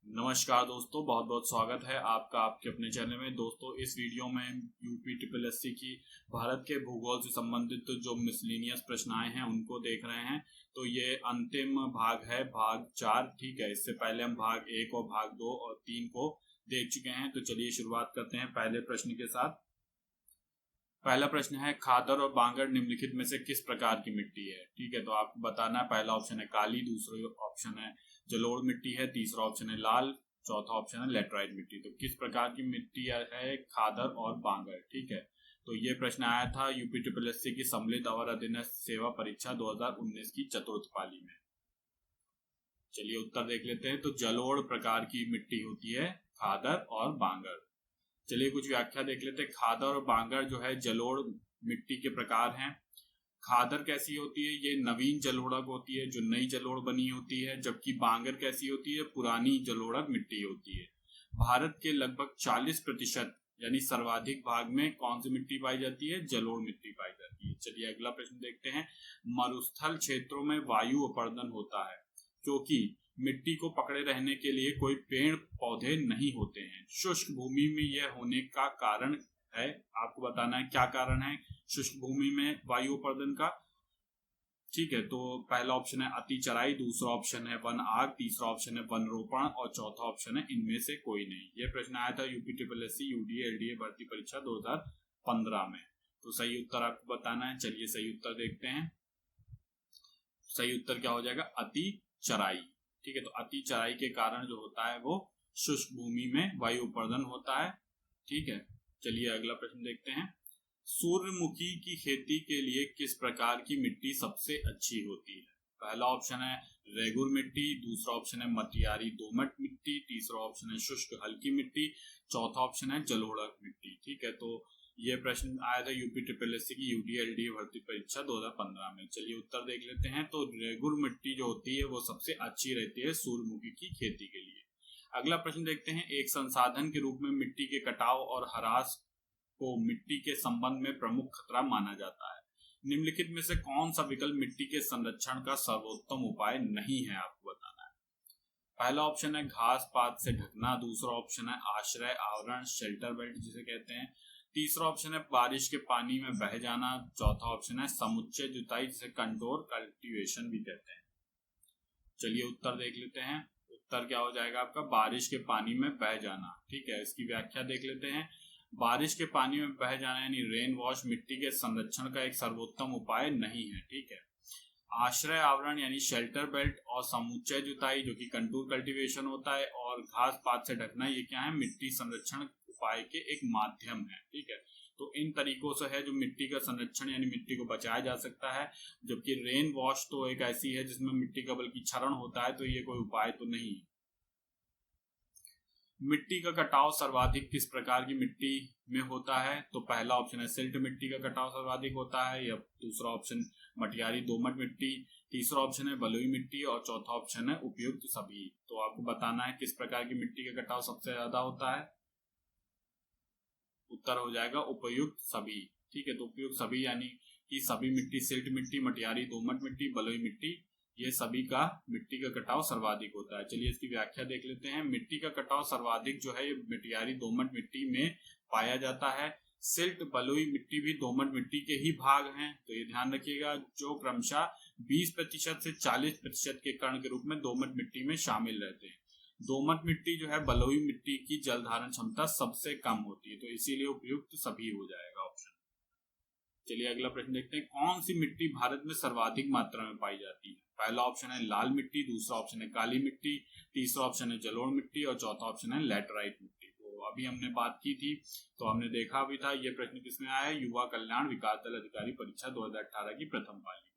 नमस्कार दोस्तों, बहुत बहुत स्वागत है आपका आपके अपने चैनल में। दोस्तों, इस वीडियो में यूपी ट्रिपल एससी की भारत के भूगोल से संबंधित जो मिसलेनियस प्रश्न आए हैं उनको देख रहे हैं। तो ये अंतिम भाग है, भाग 4। ठीक है, इससे पहले हम भाग 1 और भाग 2 और 3 को देख चुके हैं। तो चलिए शुरुआत करते हैं पहले प्रश्न के साथ। पहला प्रश्न है, खादर और बांगर निम्नलिखित में से किस प्रकार की मिट्टी है। ठीक है, तो आपको बताना है। पहला ऑप्शन है काली, दूसरा ऑप्शन है जलोढ़ मिट्टी है, तीसरा ऑप्शन है लाल, चौथा ऑप्शन है लेटराइट मिट्टी। तो किस प्रकार की मिट्टी है खादर और बांगर। ठीक है, तो ये प्रश्न आया था यूपी ट्रिपल एससी की सम्मिलित अवर अधीनस्थ सेवा परीक्षा 2019 की चतुर्थ पाली में। चलिए उत्तर देख लेते हैं। तो जलोढ़ प्रकार की मिट्टी होती है खादर और बांगर। चलिए कुछ व्याख्या देख लेते हैं। खादर और बांगर जो है जलोढ़ मिट्टी के प्रकार हैं। खादर कैसी होती है, ये नवीन जलोढ़क होती है जो नई जलोढ़ बनी होती है, जबकि बांगर कैसी होती है, पुरानी जलोढ़क मिट्टी होती है। भारत के लगभग 40% यानी सर्वाधिक भाग में कौन सी मिट्टी पाई जाती है, जलोढ़ मिट्टी पाई जाती है। चलिए अगला प्रश्न देखते हैं। मरुस्थल क्षेत्रों में वायु अपर्दन होता है क्योंकि मिट्टी को पकड़े रहने के लिए कोई पेड़ पौधे नहीं होते हैं। शुष्क भूमि में यह होने का कारण है, आपको बताना है क्या कारण है शुष्क भूमि में वायु अपर्दन का। ठीक है, तो पहला ऑप्शन है अति चराई, दूसरा ऑप्शन है वन आग, तीसरा ऑप्शन है वन रोपण और चौथा ऑप्शन है इनमें से कोई नहीं। यह प्रश्न आया था UP triple SC UDA LDA भर्ती परीक्षा 2015 में। तो सही उत्तर आपको बताना है। चलिए सही उत्तर देखते हैं। सही उत्तर क्या हो जाएगा, अति चराई। ठीक है, तो अति चराई के कारण जो होता है वो शुष्क भूमि में वायु अपर्दन होता है। ठीक है, चलिए अगला प्रश्न देखते हैं। सूर्यमुखी की खेती के लिए किस प्रकार की मिट्टी सबसे अच्छी होती है। पहला ऑप्शन है रेगुर मिट्टी, दूसरा ऑप्शन है मटियारी दोमट मिट्टी, तीसरा ऑप्शन है शुष्क हल्की मिट्टी, चौथा ऑप्शन है जलोढ़ मिट्टी। ठीक है, तो ये प्रश्न आया था यूपी ट्रिपल एससी की यूडीएलडीए भर्ती परीक्षा 2015 में। चलिए उत्तर देख लेते हैं। तो रेगुर मिट्टी जो होती है वो सबसे अच्छी रहती है सूर्यमुखी की खेती के लिए। अगला प्रश्न देखते हैं। एक संसाधन के रूप में मिट्टी के कटाव और ह्रास को मिट्टी के संबंध में प्रमुख खतरा माना जाता है। निम्नलिखित में से कौन सा विकल्प मिट्टी के संरक्षण का सर्वोत्तम उपाय नहीं है, आपको बताना है। पहला ऑप्शन है घास पात से ढकना, दूसरा ऑप्शन है आश्रय आवरण शेल्टर बेल्ट जिसे कहते हैं, तीसरा ऑप्शन है बारिश के पानी में बह जाना, चौथा ऑप्शन है समुच्चय जुताई जिसे कंटोर कल्टीवेशन भी कहते हैं। चलिए उत्तर देख लेते हैं। उत्तर क्या हो जाएगा आपका, बारिश के पानी में बह जाना। ठीक है, इसकी व्याख्या देख लेते हैं। बारिश के पानी में बह जाना यानी रेन वॉश मिट्टी के संरक्षण का एक सर्वोत्तम उपाय नहीं है। ठीक है, आश्रय आवरण यानी शेल्टर बेल्ट और समुच्चय जुताई जो कि कंटूर कल्टीवेशन होता है और घास पात से ढकना, ये क्या है, मिट्टी संरक्षण उपाय के एक माध्यम है। ठीक है, तो इन तरीकों से है जो मिट्टी का संरक्षण यानी मिट्टी को बचाया जा सकता है, जबकि रेन वॉश तो एक ऐसी है जिसमें मिट्टी का बल्कि क्षरण होता है, तो ये कोई उपाय तो नहीं है। मिट्टी का कटाव सर्वाधिक किस प्रकार की मिट्टी में होता है। तो पहला ऑप्शन है सिल्ट मिट्टी का कटाव सर्वाधिक होता है, या दूसरा ऑप्शन मटियारी दोमट मिट्टी, तीसरा ऑप्शन है बलुई मिट्टी और चौथा ऑप्शन है उपयुक्त सभी। तो आपको बताना है किस प्रकार की मिट्टी का कटाव सबसे ज्यादा होता है। उत्तर हो जाएगा उपयुक्त सभी। ठीक है, तो उपयुक्त सभी यानी कि सभी मिट्टी, सिल्ट मिट्टी, मटियारी दोमट मिट्टी, बलुई मिट्टी, ये सभी का मिट्टी का कटाव सर्वाधिक होता है। चलिए इसकी व्याख्या देख लेते हैं। मिट्टी का कटाव सर्वाधिक जो है ये मटियारी दोमट मिट्टी में पाया जाता है। सिल्ट बलुई मिट्टी भी दोमट मिट्टी के ही भाग हैं, तो ये ध्यान रखिएगा, जो क्रमशः 20% से 40% के कण के रूप में दोमट मिट्टी में शामिल रहते हैं। दोमट मिट्टी जो है बलुई मिट्टी की जल धारण क्षमता सबसे कम होती है, तो इसीलिए उपयुक्त सभी हो जाएगा ऑप्शन। चलिए अगला प्रश्न देखते हैं। कौन सी मिट्टी भारत में सर्वाधिक मात्रा में पाई जाती है। पहला ऑप्शन है लाल मिट्टी, दूसरा ऑप्शन है काली मिट्टी, तीसरा ऑप्शन है जलोढ़ मिट्टी और चौथा ऑप्शन है लेटराइट मिट्टी। तो अभी हमने बात की थी, तो हमने देखा भी था ये प्रश्न किसमें आया है, युवा कल्याण विकास दल अधिकारी परीक्षा 2018 की प्रथम पाली।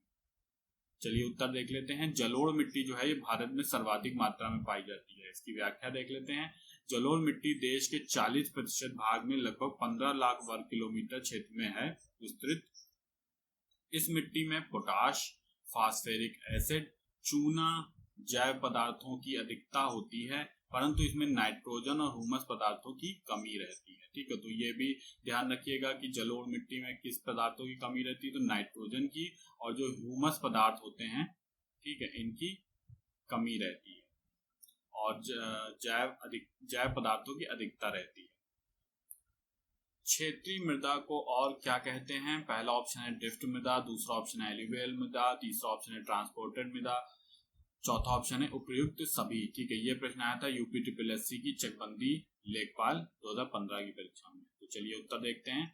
चलिए उत्तर देख लेते हैं। जलोढ़ मिट्टी जो है ये भारत में सर्वाधिक मात्रा में पाई जाती है। इसकी व्याख्या देख लेते हैं। जलोढ़ मिट्टी देश के 40% भाग में लगभग 15 लाख वर्ग किलोमीटर क्षेत्र में है विस्तृत। इस मिट्टी में पोटाश, फास्फेरिक एसिड, चूना जैव पदार्थों की अधिकता होती है, परंतु इसमें नाइट्रोजन और ह्यूमस पदार्थों की कमी रहती है। ठीक है, तो ये भी ध्यान रखिएगा कि जलोढ़ मिट्टी में किस पदार्थों की कमी रहती है, तो नाइट्रोजन की, और जो ह्यूमस पदार्थ होते हैं, ठीक है, इनकी कमी रहती है। और जैव पदार्थों की अधिकता रहती है। क्षेत्रीय मृदा को और क्या कहते हैं? पहला ऑप्शन है ड्रिफ्ट मृदा, दूसरा ऑप्शन है एलुवियल मृदा, तीसरा ऑप्शन है ट्रांसपोर्टेड मृदा, चौथा ऑप्शन है उपयुक्त सभी। ठीक है, ये प्रश्न आया था यूपी SSC की चकबंदी लेखपाल 2015 की परीक्षा में। तो चलिए उत्तर देखते हैं।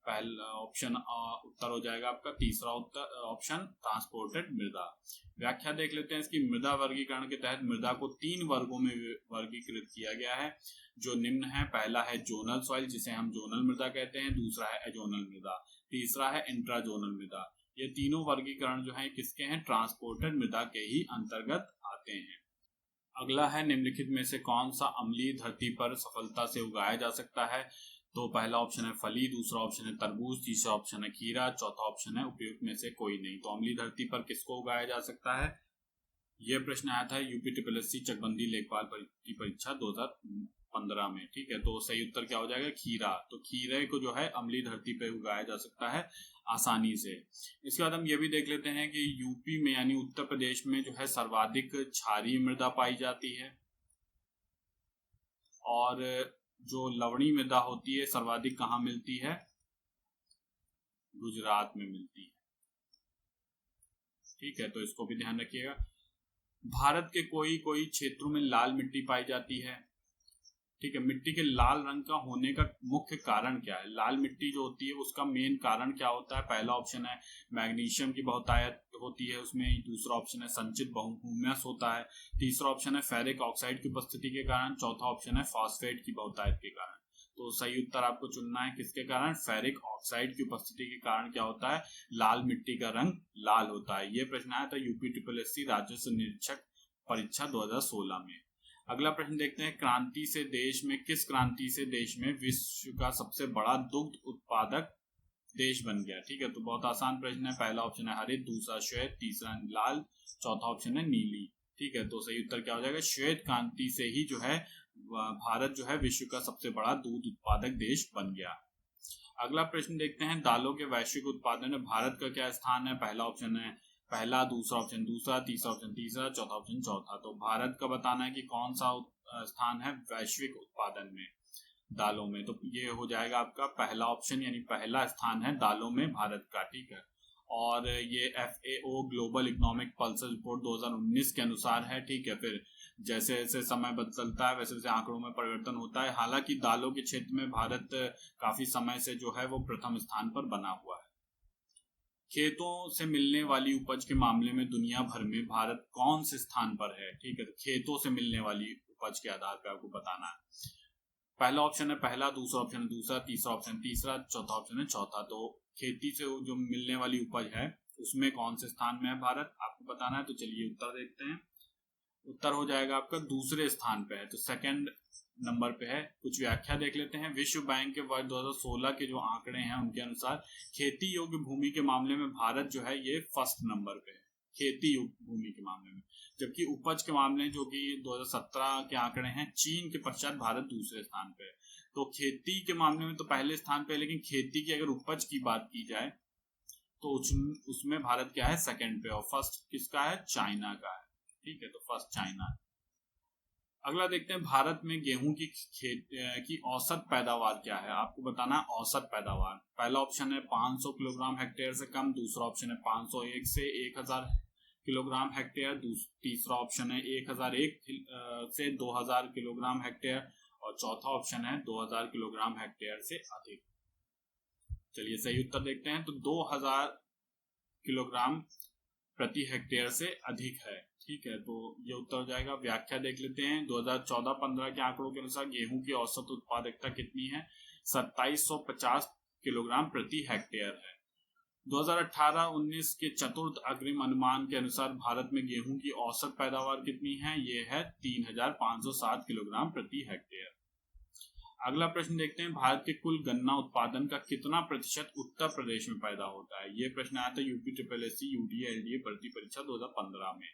पहला ऑप्शन उत्तर हो जाएगा आपका तीसरा उत्तर ऑप्शन ट्रांसपोर्टेड मृदा। व्याख्या देख लेते हैं इसकी। मृदा वर्गीकरण के तहत मृदा को 3 वर्गों में वर्गीकृत किया गया है, जो निम्न है। पहला है जोनल सॉइल, जिसे हम जोनल मृदा कहते हैं, दूसरा है एजोनल मृदा, तीसरा है इंट्राजोनल मृदा। ये तीनों वर्गीकरण जो है किसके हैं? ट्रांसपोर्टेड मृदा के ही अंतर्गत आते हैं। अगला है निम्नलिखित में से कौन सा अम्लीय धरती पर सफलता से उगाया जा सकता है? तो पहला ऑप्शन है फली, दूसरा ऑप्शन है तरबूज, तीसरा ऑप्शन है खीरा, चौथा ऑप्शन है उपयुक्त में से कोई नहीं। तो अम्लीय धरती पर किसको उगाया जा सकता है? यह प्रश्न आया था यूपी SSC चकबंदी लेखपाल की परीक्षा 2015 में। ठीक है, तो सही उत्तर क्या हो जाएगा? खीरा। तो खीरे को जो है अम्लीय धरती पर उगाया जा सकता है आसानी से। इसके बाद हम ये भी देख लेते हैं कि यूपी में यानी उत्तर प्रदेश में जो है सर्वाधिक क्षारीय मृदा पाई जाती है, और जो लवणी मृदा होती है सर्वाधिक कहाँ मिलती है? गुजरात में मिलती है। ठीक है, तो इसको भी ध्यान रखिएगा। भारत के कोई कोई क्षेत्रों में लाल मिट्टी पाई जाती है। ठीक है, मिट्टी के लाल रंग का होने का मुख्य कारण क्या है? लाल मिट्टी जो होती है उसका मेन कारण क्या होता है? पहला ऑप्शन है मैग्नीशियम की बहुतायत होती है उसमें, दूसरा ऑप्शन है संचित बहुमूल्यस होता है, तीसरा ऑप्शन है फेरिक ऑक्साइड की उपस्थिति के कारण, चौथा ऑप्शन है फॉस्फेट की बहुतायत के कारण। तो सही उत्तर आपको चुनना है किसके कारण? फेरिक ऑक्साइड की उपस्थिति के कारण क्या होता है? लाल मिट्टी का रंग लाल होता है। यह प्रश्न आया था यूपी SSC राजस्व निरीक्षक परीक्षा 2016 में। अगला प्रश्न देखते हैं। किस क्रांति से देश में विश्व का सबसे बड़ा दुग्ध उत्पादक देश बन गया? ठीक है, तो बहुत आसान प्रश्न है। पहला ऑप्शन है हरित, दूसरा श्वेत, तीसरा लाल, चौथा ऑप्शन है नीली। ठीक है, तो सही उत्तर क्या हो जाएगा? श्वेत क्रांति से ही जो है भारत जो है विश्व का सबसे बड़ा दूध उत्पादक देश बन गया। अगला प्रश्न देखते हैं। दालों के वैश्विक उत्पादन में भारत का क्या स्थान है? पहला ऑप्शन है पहला, दूसरा ऑप्शन दूसरा, तीसरा ऑप्शन तीसरा, चौथा ऑप्शन चौथा। तो भारत का बताना है कि कौन सा स्थान है वैश्विक उत्पादन में दालों में। तो ये हो जाएगा आपका पहला ऑप्शन, यानी पहला स्थान है दालों में भारत का। ठीक है, और ये FAO global economic pulse report 2019 के अनुसार है। ठीक है, फिर जैसे जैसे समय बदलता है वैसे वैसे आंकड़ों में परिवर्तन होता है। हालांकि दालों के क्षेत्र में भारत काफी समय से जो है वो प्रथम स्थान पर बना हुआ है। खेतों से मिलने वाली उपज के मामले में दुनिया भर में भारत कौन से स्थान पर है? ठीक है, तो खेतों से मिलने वाली उपज के आधार पर आपको बताना है। पहला ऑप्शन है पहला, दूसरा ऑप्शन है दूसरा, तीसरा ऑप्शन तीसरा, चौथा ऑप्शन है चौथा। तो खेती से जो मिलने वाली उपज है उसमें कौन से स्थान में है भारत, आपको बताना है। तो चलिए उत्तर देखते हैं। उत्तर हो जाएगा आपका दूसरे स्थान पे है, तो सेकंड नंबर पे है। कुछ व्याख्या देख लेते हैं। विश्व बैंक के वर्ष 2016 के जो आंकड़े हैं उनके अनुसार खेती योग्य भूमि के मामले में भारत जो है ये फर्स्ट नंबर पे है, खेती योग्य भूमि के मामले में। जबकि उपज के मामले जो कि 2017 के आंकड़े हैं, चीन के पश्चात भारत दूसरे स्थान पे है। तो खेती के मामले में तो पहले स्थान पे है, लेकिन खेती की अगर उपज की बात की जाए तो उसमें भारत क्या है? सेकंड पे। और फर्स्ट किसका है? चाइना का है। ठीक है, तो फर्स्ट चाइना। अगला देखते हैं। भारत में गेहूं की औसत पैदावार क्या है? आपको बताना है औसत पैदावार। पहला ऑप्शन है 500 किलोग्राम हेक्टेयर से कम, दूसरा ऑप्शन है 501 से 1000 किलोग्राम हेक्टेयर, तीसरा ऑप्शन है 1001 से 2000 किलोग्राम हेक्टेयर, और चौथा ऑप्शन है 2000 किलोग्राम हेक्टेयर से अधिक। चलिए सही उत्तर देखते हैं। तो 2000 किलोग्राम प्रति हेक्टेयर से अधिक है। ठीक है, तो ये उत्तर हो जाएगा। व्याख्या देख लेते हैं। 2014-15 के आंकड़ों के अनुसार गेहूं की औसत उत्पादकता कितनी है? 2750 किलोग्राम प्रति हेक्टेयर है। 2018-19 के चतुर्थ अग्रिम अनुमान के अनुसार भारत में गेहूं की औसत पैदावार कितनी है? ये है 3560 किलोग्राम प्रति हेक्टेयर। अगला प्रश्न देखते हैं। भारत के कुल गन्ना उत्पादन का कितना प्रतिशत उत्तर प्रदेश में पैदा होता है? ये प्रश्न आया था यूपी SSC UDA LDA भर्ती परीक्षा 2015 में।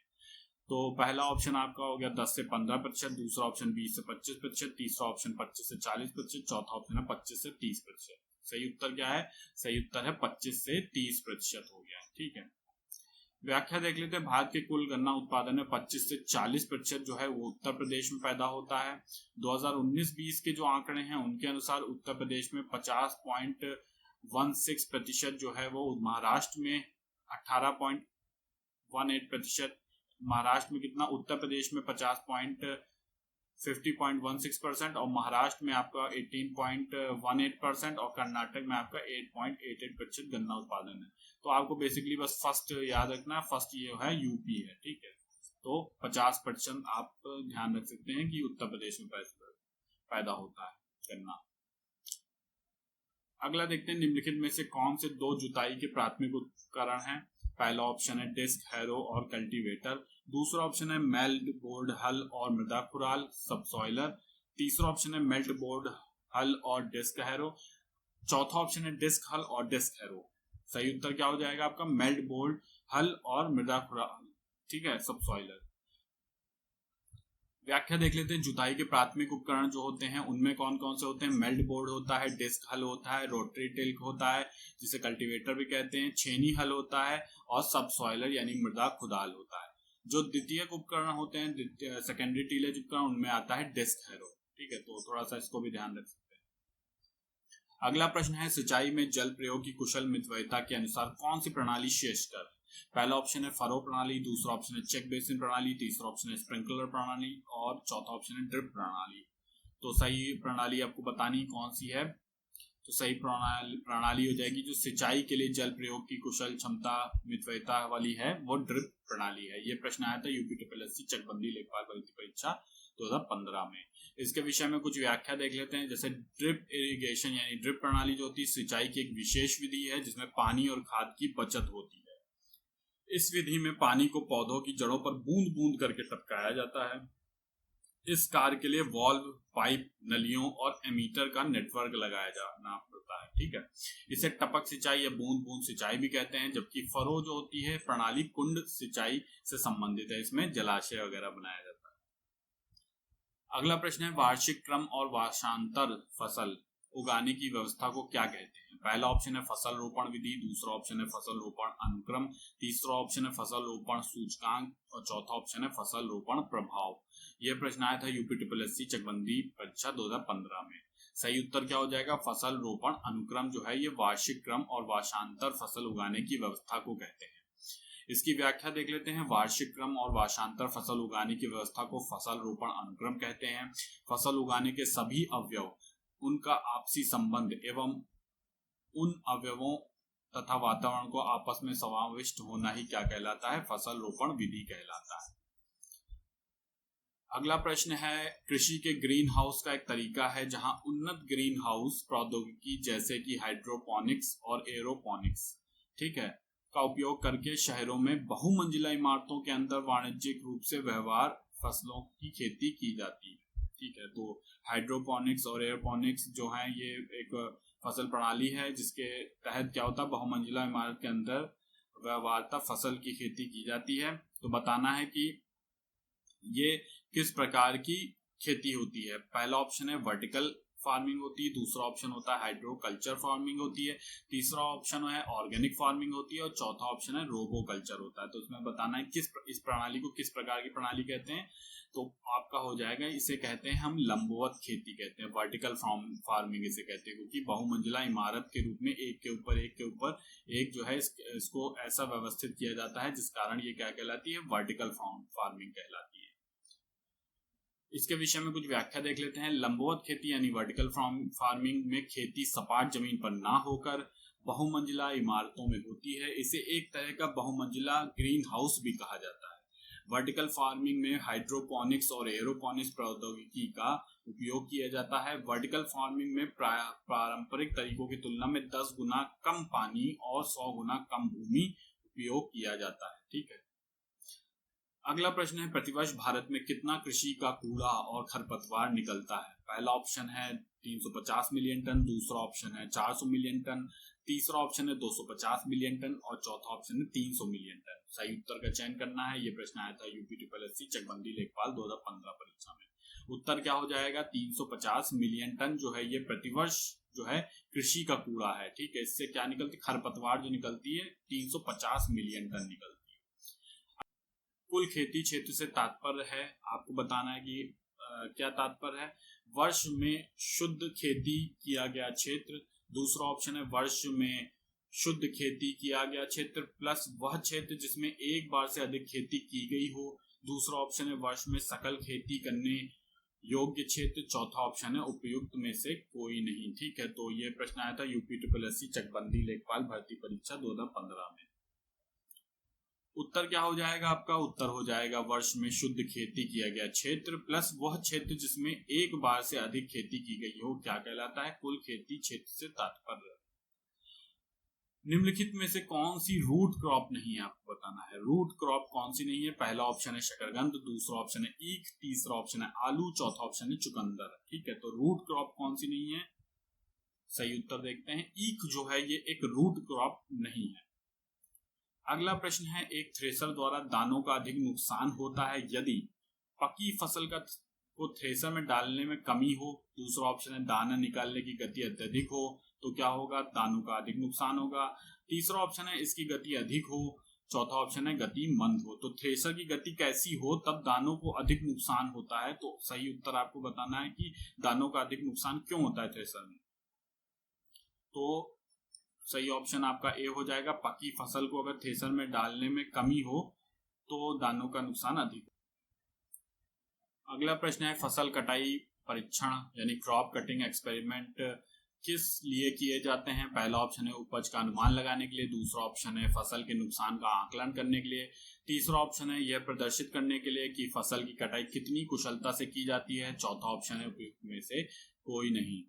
तो पहला ऑप्शन आपका हो गया 10 से 15%, दूसरा ऑप्शन 20 से 25%, तीसरा ऑप्शन 25 से 40%, चौथा ऑप्शन है 25 से 30%। सही उत्तर क्या है? सही उत्तर है 25 से 30% हो गया। ठीक है, व्याख्या देख लेते हैं। भारत के कुल गन्ना उत्पादन में 25 से 40% जो है वो उत्तर प्रदेश में पैदा होता है। 2019-20 के जो आंकड़े हैं उनके अनुसार उत्तर प्रदेश में 50.16% जो है वो, महाराष्ट्र में 18.18%, महाराष्ट्र में कितना, उत्तर प्रदेश में 50.16% और महाराष्ट्र में आपका 18.18% और कर्नाटक में आपका 8.88% गन्ना उत्पादन है। तो आपको बेसिकली बस फर्स्ट याद रखना है, फर्स्ट ये है यूपी है, ठीक है। तो 50% आप ध्यान रख सकते हैं कि उत्तर प्रदेश में पैदा होता है गन्ना। अगला देखते हैं, निम्नलिखित में से कौन से दो जुताई के प्राथमिक उपकरण हैं। पहला ऑप्शन है डिस्क, हैरो और कल्टीवेटर। दूसरा ऑप्शन है मेल्ट बोर्ड हल और मृदा खुराल सबसॉइलर। तीसरा ऑप्शन है मेल्ट बोर्ड हल और डिस्क हैरो। चौथा ऑप्शन है डिस्क हल और डिस्क हैरो। सही उत्तर क्या हो जाएगा आपका, मेल्ट बोर्ड हल और मृदा खुराल, ठीक है, सबसॉइलर। व्याख्या देख लेते हैं। जुताई के प्राथमिक उपकरण जो होते हैं उनमें कौन कौन से होते हैं। मेल्ट बोर्ड होता है, डिस्क हल होता है, रोटरी टिल्क होता है जिसे कल्टीवेटर भी कहते हैं, छेनी हल होता है और सबसॉइलर यानी मृदा खुदाल होता है। जो द्वितीयक उपकरण होते हैं, सेकेंडरी टीलेज उपकरण, उनमें आता है डिस्क हैरो, ठीक है। तो थोड़ा सा इसको भी ध्यान रख सकते हैं। अगला प्रश्न है, सिंचाई में जल प्रयोग की कुशल मितव्ययता के अनुसार कौन सी प्रणाली श्रेष्ठतर है। पहला ऑप्शन है फरो प्रणाली, दूसरा ऑप्शन है चेक बेसिन प्रणाली, तीसरा ऑप्शन है स्प्रिंकलर प्रणाली और चौथा ऑप्शन है ड्रिप प्रणाली। तो सही प्रणाली आपको बतानी कौन सी है। तो सही प्रणाली हो जाएगी जो सिंचाई के लिए जल प्रयोग की कुशल क्षमता मितव्ययता वाली है, वो ड्रिप प्रणाली है। ये प्रश्न आया था यूपी ट्रिपल चकबंदी लेखपाल भर्ती परीक्षा 2015 में। इसके विषय में कुछ व्याख्या देख लेते हैं। जैसे ड्रिप इरिगेशन यानी ड्रिप प्रणाली जो होती है सिंचाई की एक विशेष विधि है जिसमें पानी और खाद की बचत होती है। इस विधि में पानी को पौधों की जड़ों पर बूंद बूंद करके टपकाया जाता है। इस कार्य के लिए वॉल्व, पाइप, नलियों और एमीटर का नेटवर्क लगाया जाना पड़ता है, ठीक है। इसे टपक सिंचाई या बूंद बूंद सिंचाई भी कहते हैं। जबकि फरो जो होती है प्रणाली कुंड सिंचाई से संबंधित है, इसमें जलाशय वगैरह बनाया जाता है। अगला प्रश्न है, वार्षिक क्रम और वर्षांतर फसल उगाने की व्यवस्था को क्या कहते हैं। पहला ऑप्शन है फसल रोपण विधि, दूसरा ऑप्शन है फसल रोपण अनुक्रम, तीसरा ऑप्शन है फसल रोपण सूचकांक और चौथा ऑप्शन है फसल रोपण प्रभाव। यह प्रश्न आया था यूपी ट्रिपल चकबंदी परीक्षा 2015 में। सही उत्तर क्या हो जाएगा, फसल रोपण अनुक्रम जो है ये वार्षिक क्रम और वर्षांतर फसल उगाने की व्यवस्था को कहते हैं। इसकी व्याख्या देख लेते हैं। वार्षिक क्रम और वर्षांतर फसल उगाने की व्यवस्था को फसल रोपण अनुक्रम कहते हैं। फसल उगाने के सभी अवयव, उनका आपसी संबंध एवं उन अवयवों तथा वातावरण को आपस में समाविष्ट होना ही क्या कहलाता है, फसल रोपण विधि कहलाता है। अगला प्रश्न है, कृषि के ग्रीन हाउस का एक तरीका है जहां उन्नत ग्रीन हाउस प्रौद्योगिकी जैसे कि हाइड्रोपोनिक्स और एरोपोनिक्स, ठीक है, का उपयोग करके शहरों में बहुमंजिला इमारतों के अंदर वाणिज्यिक रूप से व्यवहार फसलों की खेती की जाती है, ठीक है। तो हाइड्रोपोनिक्स और एरोपोनिक्स जो है ये एक फसल प्रणाली है जिसके तहत क्या होता है, बहुमंजिला इमारत के अंदर व्यवहारता फसल की खेती की जाती है। तो बताना है कि ये किस प्रकार की खेती होती है। पहला ऑप्शन है वर्टिकल फार्मिंग होती है, दूसरा ऑप्शन होता है हाइड्रोकल्चर फार्मिंग होती है, तीसरा ऑप्शन है ऑर्गेनिक फार्मिंग होती है और चौथा ऑप्शन है रोबो कल्चर होता है। तो इसमें बताना है इस प्रणाली को किस प्रकार की प्रणाली कहते हैं। तो आपका हो जाएगा, इसे कहते हैं हम लंबवत खेती कहते हैं, वर्टिकल फार्मिंग इसे कहते हैं, क्योंकि बहुमंजिला इमारत के रूप में एक के ऊपर एक जो है इसको ऐसा व्यवस्थित किया जाता है जिस कारण ये क्या कहलाती है, वर्टिकल फार्मिंग कहलाती है। इसके विषय में कुछ व्याख्या देख लेते हैं। लंबवत खेती यानी वर्टिकल फार्मिंग में खेती सपाट जमीन पर ना होकर बहुमंजिला इमारतों में होती है। इसे एक तरह का बहुमंजिला ग्रीन हाउस भी कहा जाता है। वर्टिकल फार्मिंग में हाइड्रोपोनिक्स और एरोपोनिक्स प्रौद्योगिकी का उपयोग किया जाता है। वर्टिकल फार्मिंग में पारंपरिक तरीकों की तुलना में 10 गुना कम पानी और 100 गुना कम भूमि उपयोग किया जाता है, ठीक है। अगला प्रश्न है, प्रतिवर्ष भारत में कितना कृषि का कूड़ा और खरपतवार निकलता है। पहला ऑप्शन है 350 मिलियन टन, दूसरा ऑप्शन है 400 मिलियन टन, तीसरा ऑप्शन है 250 मिलियन टन और चौथा ऑप्शन है 300 मिलियन टन। सही उत्तर का चयन करना है। ये प्रश्न आया था यूपी ट्रिपल चकबंदी लेखपाल 2015 परीक्षा में। उत्तर क्या हो जाएगा, 350 मिलियन टन जो है ये प्रतिवर्ष जो है कृषि का कूड़ा है, ठीक है। इससे क्या निकलती, खरपतवार जो निकलती है 350 मिलियन टन निकलती है। कुल खेती क्षेत्र से तात्पर्य है, आपको बताना है कि क्या तात्पर्य है। वर्ष में शुद्ध खेती किया गया क्षेत्र। दूसरा ऑप्शन है वर्ष में शुद्ध खेती किया गया क्षेत्र प्लस वह क्षेत्र जिसमें एक बार से अधिक खेती की गई हो। दूसरा ऑप्शन है वर्ष में सकल खेती करने योग्य क्षेत्र। चौथा ऑप्शन है उपयुक्त में से कोई नहीं। ठीक है, तो ये प्रश्न आया था यूपी SSC चकबंदी लेखपाल भर्ती परीक्षा 2015 में। उत्तर क्या हो जाएगा आपका? उत्तर हो जाएगा वर्ष में शुद्ध खेती किया गया क्षेत्र प्लस वह क्षेत्र जिसमें एक बार से अधिक खेती की गई हो। क्या कहलाता है? कुल खेती क्षेत्र से तात्पर्य। निम्नलिखित में से कौन सी रूट क्रॉप नहीं है, आपको बताना है। रूट क्रॉप कौन सी नहीं है? पहला ऑप्शन है शकरकंद, दूसरा ऑप्शन है ईख, तीसरा ऑप्शन है आलू, चौथा ऑप्शन है चुकंदर। ठीक है, तो रूट क्रॉप कौन सी नहीं है? सही उत्तर देखते हैं, ईख जो है ये एक रूट क्रॉप नहीं है। अगला प्रश्न है, एक थ्रेसर द्वारा दानों का अधिक नुकसान होता है यदि पकी फसल को थ्रेसर में डालने में कमी हो। दूसरा ऑप्शन है दाना निकालने की गति अत्यधिक हो, तो क्या होगा? दानों का अधिक नुकसान होगा। तीसरा ऑप्शन है इसकी गति अधिक हो। चौथा ऑप्शन है गति मंद हो। तो थ्रेसर की गति कैसी हो तब दानों को अधिक नुकसान होता है? तो सही उत्तर आपको बताना है कि दानों का अधिक नुकसान क्यों होता है थ्रेसर में। तो सही ऑप्शन आपका ए हो जाएगा, पकी फसल को अगर थ्रेसर में डालने में कमी हो तो दानों का नुकसान अधिक। अगला प्रश्न है, फसल कटाई परीक्षण यानी क्रॉप कटिंग एक्सपेरिमेंट किस लिए किए जाते हैं? पहला ऑप्शन है उपज का अनुमान लगाने के लिए, दूसरा ऑप्शन है फसल के नुकसान का आकलन करने के लिए, तीसरा ऑप्शन है यह प्रदर्शित करने के लिए कि फसल की कटाई कितनी कुशलता से की जाती है, चौथा ऑप्शन है उपयुक्त में से कोई नहीं।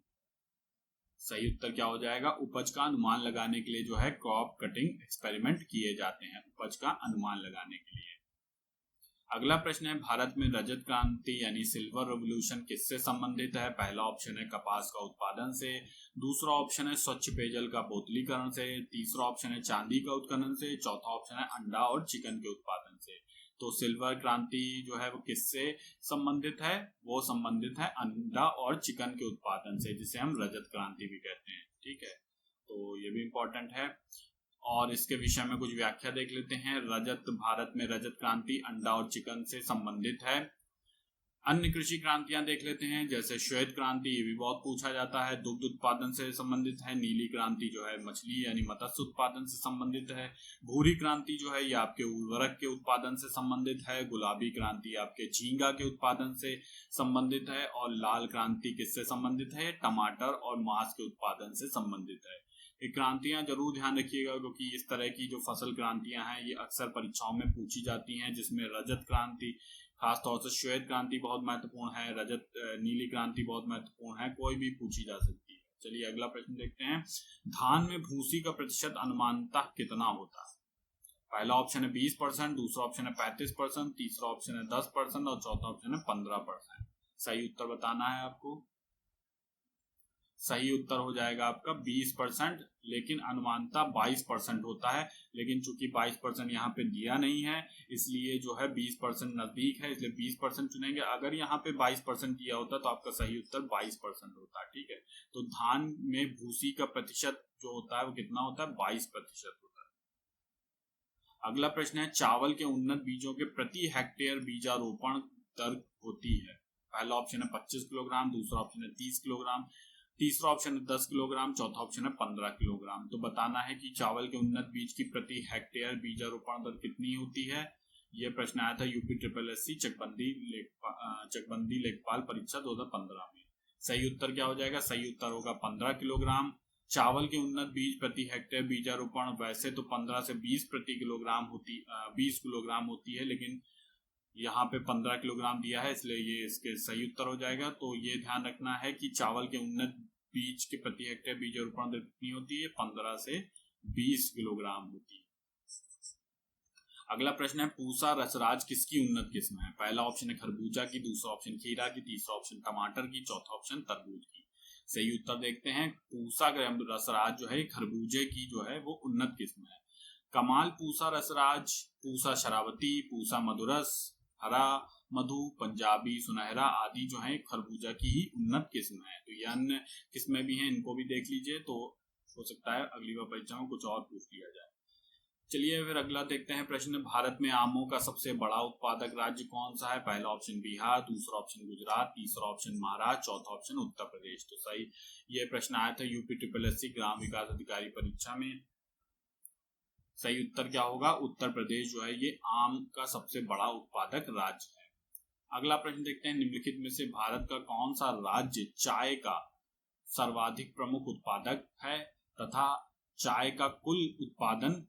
सही उत्तर क्या हो जाएगा? उपज का अनुमान लगाने के लिए जो है क्रॉप कटिंग एक्सपेरिमेंट किए जाते हैं, उपज का अनुमान लगाने के लिए। अगला प्रश्न है, भारत में रजत क्रांति यानी सिल्वर रेवोल्यूशन किससे संबंधित है? पहला ऑप्शन है कपास का उत्पादन से, दूसरा ऑप्शन है स्वच्छ पेयजल का बोतलीकरण से, तीसरा ऑप्शन है चांदी का उत्खनन से, चौथा ऑप्शन है अंडा और चिकन के उत्पादन से। तो सिल्वर क्रांति जो है वो किससे संबंधित है? वो संबंधित है अंडा और चिकन के उत्पादन से, जिसे हम रजत क्रांति भी कहते हैं। ठीक है, तो ये भी इंपॉर्टेंट है। और इसके विषय में कुछ व्याख्या देख लेते हैं। भारत में रजत क्रांति अंडा और चिकन से संबंधित है। अन्य कृषि क्रांतियां देख लेते हैं, जैसे श्वेत क्रांति, ये भी बहुत पूछा जाता है, दुग्ध उत्पादन से संबंधित है। नीली क्रांति जो है मछली यानी मत्स्य उत्पादन से संबंधित है। भूरी क्रांति जो है ये आपके उर्वरक के उत्पादन से संबंधित है। गुलाबी क्रांति आपके झींगा के उत्पादन से संबंधित है। और लाल क्रांति किससे संबंधित है? टमाटर और मांस के उत्पादन से संबंधित है। ये क्रांतियां जरूर ध्यान रखिएगा, क्योंकि इस तरह की जो फसल क्रांतियां हैं ये अक्सर परीक्षाओं में पूछी जाती हैं, जिसमें रजत क्रांति, खासतौर से श्वेत क्रांति बहुत महत्वपूर्ण है, नीली क्रांति बहुत महत्वपूर्ण है, कोई भी पूछी जा सकती है। चलिए अगला प्रश्न देखते हैं, धान में भूसी का प्रतिशत अनुमानतः कितना होता है? पहला ऑप्शन है 20%, दूसरा ऑप्शन है 35%, तीसरा ऑप्शन है 10% और चौथा ऑप्शन है 15%। सही उत्तर बताना है आपको। सही उत्तर हो जाएगा आपका 20%, लेकिन अनुमानता 22% होता है। लेकिन चूंकि 22% यहाँ पे दिया नहीं है, इसलिए जो है 20% नजदीक है, इसलिए 20% चुनेंगे। अगर यहाँ पे 22% दिया होता तो आपका सही उत्तर 22% होता। ठीक है, तो धान में भूसी का प्रतिशत जो होता है वो कितना होता है? 22% होता है। अगला प्रश्न है, चावल के उन्नत बीजों के प्रति हेक्टेयर बीजारोपण दर होती है? पहला ऑप्शन है 25 किलोग्राम, दूसरा ऑप्शन है 30 किलोग्राम, तीसरा ऑप्शन है 10 किलोग्राम, चौथा ऑप्शन है 15 किलोग्राम। तो बताना है कि चावल के उन्नत बीज की प्रति हेक्टेयर बीजारोपण दर कितनी होती है। यह प्रश्न आया था यूपी SSC चकबंदी लेखपाल परीक्षा 2015 में। सही उत्तर क्या हो जाएगा? सही उत्तर होगा 15 किलोग्राम। चावल के उन्नत बीज प्रति हेक्टेयर बीजारोपण वैसे तो 15 से 20 किलोग्राम होती है, लेकिन यहाँ पे 15 किलोग्राम दिया है, इसलिए ये इसके सही उत्तर हो जाएगा। तो ये ध्यान रखना है कि चावल के उन्नत बीज के प्रति हेक्टेयर बीजारोपण दर कितनी होती है? 15 से 20 किलोग्राम होती है। अगला प्रश्न है, पूसा रसराज किसकी उन्नत किस्म है? पहला ऑप्शन है खरबूजा की, दूसरा ऑप्शन खीरा की, तीसरा ऑप्शन टमाटर की, चौथा ऑप्शन तरबूज की। सही उत्तर देखते हैं, पूसा रसराज जो है खरबूजे की जो है वो उन्नत किस्म है। कमाल पूसा रसराज, पूसा शरावती, पूसा मधुरस, हरा मधु, पंजाबी, सुनहरा आदि जो है खरबूजा की ही उन्नत किस्म है। तो ये अन्य किस्में भी हैं, इनको भी देख लीजिए, तो हो सकता है अगली बार परीक्षा में कुछ और पूछ लिया जाए। चलिए फिर अगला देखते हैं प्रश्न। भारत में आमों का सबसे बड़ा उत्पादक राज्य कौन सा है? पहला ऑप्शन बिहार, दूसरा ऑप्शन गुजरात, तीसरा ऑप्शन महाराष्ट्र, चौथा ऑप्शन उत्तर प्रदेश। तो सही, ये प्रश्न आया था यूपी SSC ग्राम विकास अधिकारी परीक्षा में। सही उत्तर क्या होगा? उत्तर प्रदेश जो है ये आम का सबसे बड़ा उत्पादक राज्य है। अगला प्रश्न देखते हैं, निम्नलिखित में से भारत का कौन सा राज्य चाय का सर्वाधिक प्रमुख उत्पादक है तथा चाय का कुल उत्पादन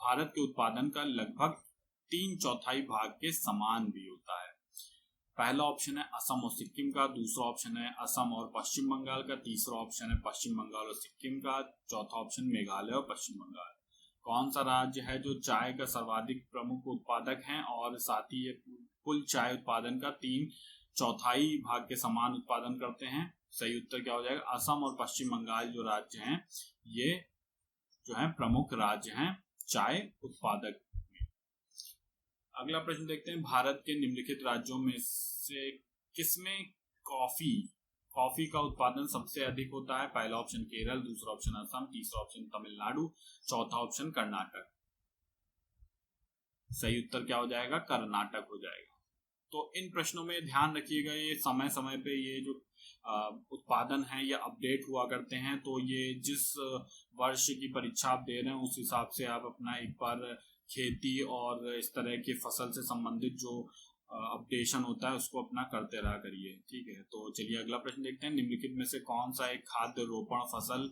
भारत के उत्पादन का लगभग 3/4 भाग के समान भी होता है? पहला ऑप्शन है असम और सिक्किम का, दूसरा ऑप्शन है असम और पश्चिम बंगाल का, तीसरा ऑप्शन है पश्चिम बंगाल और सिक्किम का, चौथा ऑप्शन मेघालय और पश्चिम बंगाल। कौन सा राज्य है जो चाय का सर्वाधिक प्रमुख उत्पादक है और साथ ही ये कुल चाय उत्पादन का 3/4 भाग के समान उत्पादन करते हैं? सही उत्तर क्या हो जाएगा? असम और पश्चिम बंगाल जो राज्य हैं ये जो है प्रमुख राज्य हैं चाय उत्पादक में। अगला प्रश्न देखते हैं, भारत के निम्नलिखित राज्यों में से किसमें कॉफी का उत्पादन सबसे अधिक होता है? पहला ऑप्शन केरल, दूसरा ऑप्शन असम, तीसरा ऑप्शन तमिलनाडु, चौथा ऑप्शन कर्नाटक। सही उत्तर क्या हो जाएगा? कर्नाटक हो जाएगा। तो इन प्रश्नों में ध्यान रखिएगा, ये समय समय पे ये जो उत्पादन है ये अपडेट हुआ करते हैं, तो ये जिस वर्ष की परीक्षा आप दे रहे हैं उस हिसाब से आप अपना एक बार खेती और इस तरह के फसल से संबंधित जो अपडेशन होता है उसको अपना करते रहा करिए। ठीक है, तो चलिए अगला प्रश्न देखते हैं, निम्नलिखित में से कौन सा एक खाद्य रोपण फसल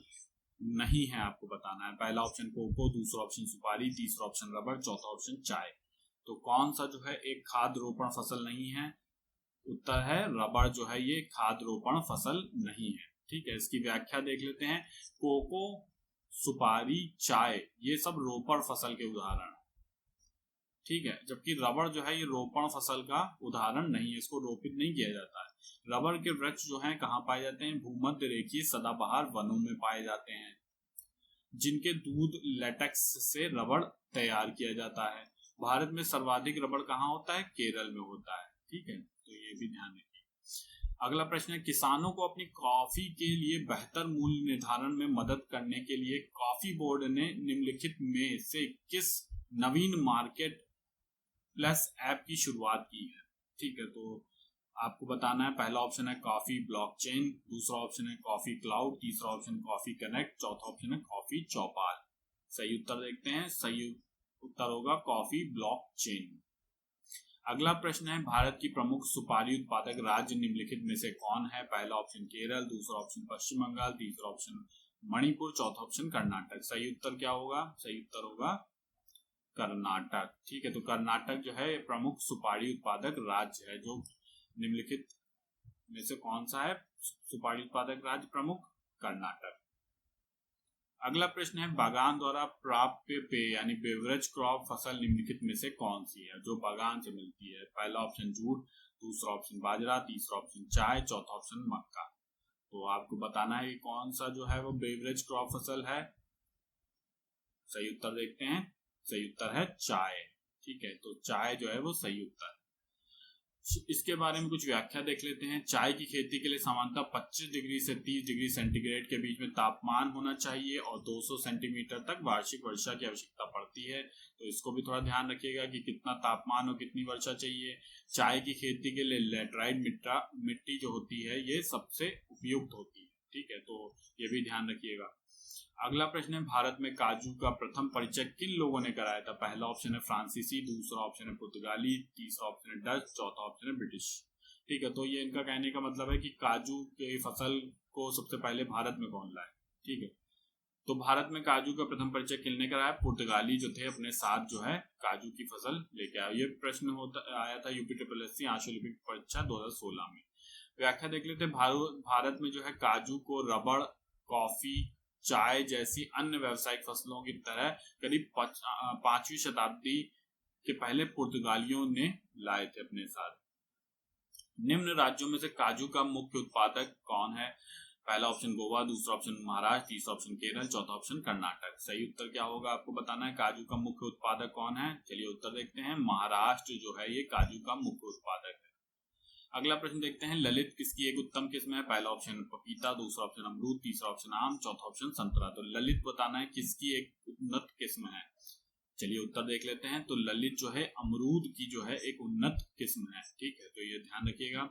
नहीं है आपको बताना है? पहला ऑप्शन कोको, दूसरा ऑप्शन सुपारी, तीसरा ऑप्शन रबर, चौथा ऑप्शन चाय। तो कौन सा जो है एक खाद्य रोपण फसल नहीं है? उत्तर है रबर जो है ये खाद्य रोपण फसल नहीं है। ठीक है, इसकी व्याख्या देख लेते हैं। कोको, सुपारी, चाय ये सब रोपण फसल के उदाहरण। ठीक है, जबकि रबर जो है ये रोपण फसल का उदाहरण नहीं है, इसको रोपित नहीं किया जाता है। रबर के वृक्ष जो हैं कहाँ पाए जाते हैं? भूमध्य रेखीय सदाबहार वनों में पाए जाते हैं, जिनके दूध लेटेक्स से रबर तैयार किया जाता है। भारत में सर्वाधिक रबर कहाँ होता है? केरल में होता है। ठीक है, तो ये भी ध्यान रखिए। अगला प्रश्न है, किसानों को अपनी कॉफी के लिए बेहतर मूल्य निर्धारण में मदद करने के लिए कॉफी बोर्ड ने निम्नलिखित में से किस नवीन मार्केट प्लस ऐप की शुरुआत की है? ठीक है, तो आपको बताना है। पहला ऑप्शन है कॉफी ब्लॉकचेन, दूसरा ऑप्शन है कॉफी क्लाउड, तीसरा ऑप्शन कॉफी कनेक्ट, चौथा ऑप्शन है कॉफी चौपाल। सही उत्तर देखते हैं। सही उत्तर होगा कॉफी ब्लॉकचेन। अगला प्रश्न है, भारत की प्रमुख सुपारी उत्पादक राज्य निम्नलिखित में से कौन है? पहला ऑप्शन केरल, दूसरा ऑप्शन पश्चिम बंगाल, तीसरा ऑप्शन मणिपुर, चौथा ऑप्शन कर्नाटक। सही उत्तर क्या होगा? सही उत्तर होगा कर्नाटक। ठीक है, तो कर्नाटक जो है प्रमुख सुपारी उत्पादक राज्य है। जो निम्नलिखित में से कौन सा है सुपारी उत्पादक राज्य प्रमुख? कर्नाटक। अगला प्रश्न है, बागान द्वारा प्राप्य पेय यानी बेवरेज क्रॉप फसल निम्नलिखित में से कौन सी है जो बागान से मिलती है? पहला ऑप्शन जूट, दूसरा ऑप्शन बाजरा, तीसरा ऑप्शन चाय, चौथा ऑप्शन मक्का। तो आपको बताना है कि कौन सा जो है वो बेवरेज क्रॉप फसल है। सही उत्तर देखते हैं। सही उत्तर है चाय। ठीक है, तो चाय जो है वो सही उत्तर। इसके बारे में कुछ व्याख्या देख लेते हैं। चाय की खेती के लिए सामान्यतः 25 डिग्री से 30 डिग्री सेंटीग्रेड के बीच में तापमान होना चाहिए और 200 सेंटीमीटर तक वार्षिक वर्षा की आवश्यकता पड़ती है। तो इसको भी थोड़ा ध्यान रखिएगा कि कितना तापमान और कितनी वर्षा चाहिए। चाय की खेती के लिए लैटराइट मिट्टी जो होती है ये सबसे उपयुक्त होती है। ठीक है, तो ये भी ध्यान रखिएगा। अगला प्रश्न है, भारत में काजू का प्रथम परिचय किन लोगों ने कराया था? पहला ऑप्शन है फ्रांसीसी, दूसरा ऑप्शन है पुर्तगाली, तीसरा ऑप्शन है डच, चौथा ऑप्शन है ब्रिटिश। ठीक है, तो ये इनका कहने का मतलब है कि काजू के फसल को सबसे पहले भारत में कौन लाए। ठीक है, तो भारत में काजू का प्रथम परिचय किसने कराया? पुर्तगाली जो थे अपने साथ जो है काजू की फसल लेके आए। ये प्रश्न आया था यूपी SSC आंशिक लिपिक परीक्षा 2016 में। व्याख्या देख लेते हैं। भारत में जो है काजू को रबड़, कॉफी, चाय जैसी अन्य व्यावसायिक फसलों की तरह करीब 5वीं शताब्दी के पहले पुर्तगालियों ने लाए थे अपने साथ। निम्न राज्यों में से काजू का मुख्य उत्पादक कौन है? पहला ऑप्शन गोवा, दूसरा ऑप्शन महाराष्ट्र, तीसरा ऑप्शन केरल, चौथा ऑप्शन कर्नाटक। सही उत्तर क्या होगा आपको बताना है। काजू का मुख्य उत्पादक कौन है? चलिए उत्तर देखते हैं। महाराष्ट्र जो है ये काजू का मुख्य उत्पादक है। अगला प्रश्न देखते हैं, ललित किसकी एक उत्तम किस्म है? पहला ऑप्शन पपीता, दूसरा ऑप्शन अमरूद, तीसरा ऑप्शन आम, चौथा ऑप्शन संतरा। तो ललित बताना है किसकी एक उन्नत किस्म है। चलिए उत्तर देख लेते हैं। तो ललित जो है अमरूद की जो है एक उन्नत किस्म है, ठीक है, तो ये ध्यान रखिएगा।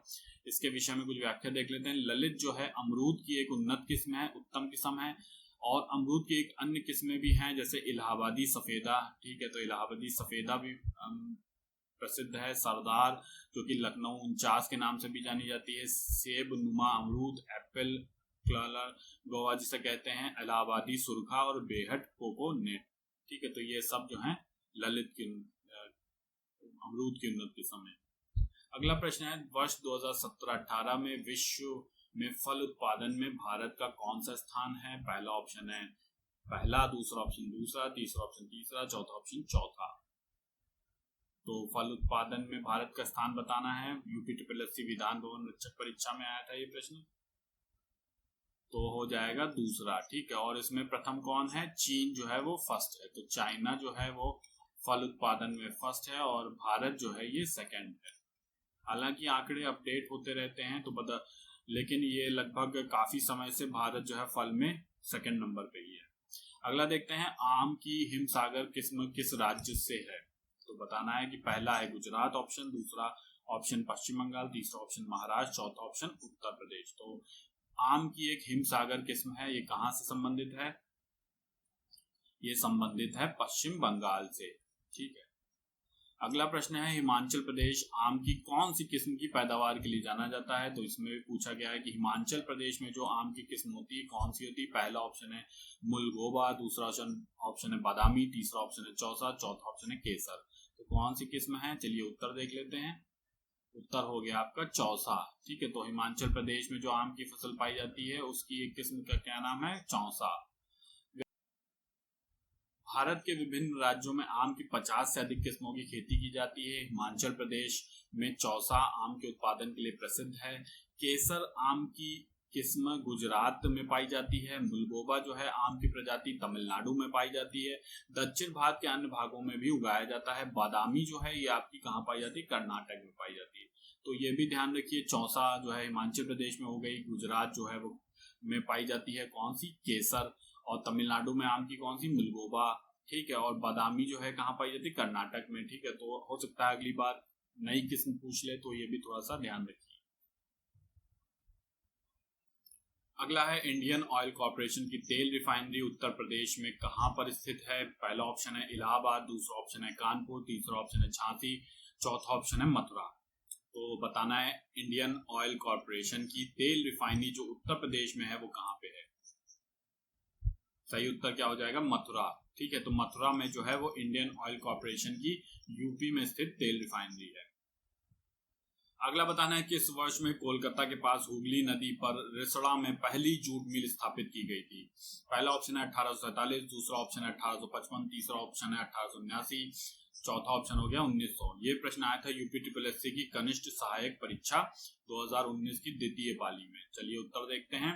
इसके विषय में कुछ व्याख्या देख लेते हैं। ललित जो है अमरूद की एक उन्नत किस्म है, उत्तम किस्म है। और अमरूद की एक अन्य किस्में भी हैं, जैसे इलाहाबादी सफेदा, ठीक है, तो इलाहाबादी सफेदा भी प्रसिद्ध है। सरदार जो कि लखनऊ 49 के नाम से भी जानी जाती है। सेब नुमा अमरूद, एप्पल क्लालर गोवा जिसे कहते हैं, इलाहाबादी सुरखा और बेहट कोकोनेट, ठीक है, तो ये सब जो है ललित की अमरूद की उन्नत किस्म है। अगला प्रश्न है, वर्ष 2017-18 में विश्व में फल उत्पादन में भारत का कौन सा स्थान है? पहला ऑप्शन है पहला, दूसरा ऑप्शन दूसरा, तीसरा ऑप्शन तीसरा, चौथा ऑप्शन चौथा। तो फल उत्पादन में भारत का स्थान बताना है। यूपी ट्रिपल विधान भवन रक्षक परीक्षा में आया था ये प्रश्न, तो हो जाएगा दूसरा, ठीक है। और इसमें प्रथम कौन है? चीन जो है वो फर्स्ट है, तो चाइना जो है वो फल उत्पादन में फर्स्ट है और भारत जो है ये सेकंड है। हालांकि आंकड़े अपडेट होते रहते हैं तो बता, लेकिन ये लगभग काफी समय से भारत जो है फल में सेकंड नंबर पे ही है। अगला देखते हैं, आम की हिमसागर किस्म किस राज्य से है? तो बताना है कि पहला है गुजरात ऑप्शन, दूसरा ऑप्शन पश्चिम बंगाल, तीसरा ऑप्शन महाराष्ट्र, चौथा ऑप्शन उत्तर प्रदेश। तो आम की एक हिमसागर किस्म है, ये कहां से संबंधित है? ये संबंधित है पश्चिम बंगाल से, ठीक है। अगला प्रश्न है, हिमाचल प्रदेश आम की कौन सी किस्म की पैदावार के लिए जाना जाता है? तो इसमें भी पूछा गया है कि हिमाचल प्रदेश में जो आम की किस्म होती है कौन सी होती है? पहला ऑप्शन है मुलगोबा, दूसरा ऑप्शन है बादामी, तीसरा ऑप्शन है चौसा, चौथा ऑप्शन है केसर। तो कौन सी किस्म है? चलिए उत्तर देख लेते हैं। उत्तर हो गया आपका चौसा, ठीक है। तो हिमाचल प्रदेश में जो आम की फसल पाई जाती है उसकी एक किस्म का क्या नाम है? चौसा। भारत के विभिन्न राज्यों में आम की 50 से अधिक किस्मों की खेती की जाती है। हिमाचल प्रदेश में चौसा आम के उत्पादन के लिए प्रसिद्ध है। केसर आम की किस्म गुजरात में पाई जाती है। मुलगोबा जो है आम की प्रजाति तमिलनाडु में पाई जाती है। दक्षिण भारत के अन्य भागों में भी उगाया जाता है। बादामी जो है ये आपकी कहाँ पाई जाती है? कर्नाटक में पाई जाती है। तो ये भी ध्यान रखिए, चौसा जो है हिमाचल प्रदेश में हो गई, गुजरात जो है वो में पाई जाती है कौन सी? केसर। और तमिलनाडु में आम की कौन सी? मुलगोबा, ठीक है। और बादामी जो है कहाँ पाई जाती है? कर्नाटक में, ठीक है। तो हो सकता है अगली बार नई किस्म पूछ ले, तो ये भी थोड़ा सा ध्यान रखिए। अगला है, इंडियन ऑयल कॉर्पोरेशन की तेल रिफाइनरी उत्तर प्रदेश में कहां पर स्थित है? पहला ऑप्शन है इलाहाबाद, दूसरा ऑप्शन है कानपुर, तीसरा ऑप्शन है झांसी, चौथा ऑप्शन है मथुरा। तो बताना है इंडियन ऑयल कॉर्पोरेशन की तेल रिफाइनरी जो उत्तर प्रदेश में है वो कहां पे है? सही उत्तर क्या हो जाएगा? मथुरा, ठीक है। तो मथुरा में जो है वो इंडियन ऑयल कॉर्पोरेशन की यूपी में स्थित तेल रिफाइनरी है। अगला बताना है किस वर्ष में कोलकाता के पास हुगली नदी पर रिसड़ा में पहली जूट मिल स्थापित की गई थी? पहला ऑप्शन है 1847, दूसरा ऑप्शन है 1855, तीसरा ऑप्शन है 1879, चौथा ऑप्शन हो गया 1900। ये प्रश्न आया था यूपी ट्रिपल एससी की कनिष्ठ सहायक परीक्षा 2019 की द्वितीय पाली में। चलिए उत्तर देखते हैं।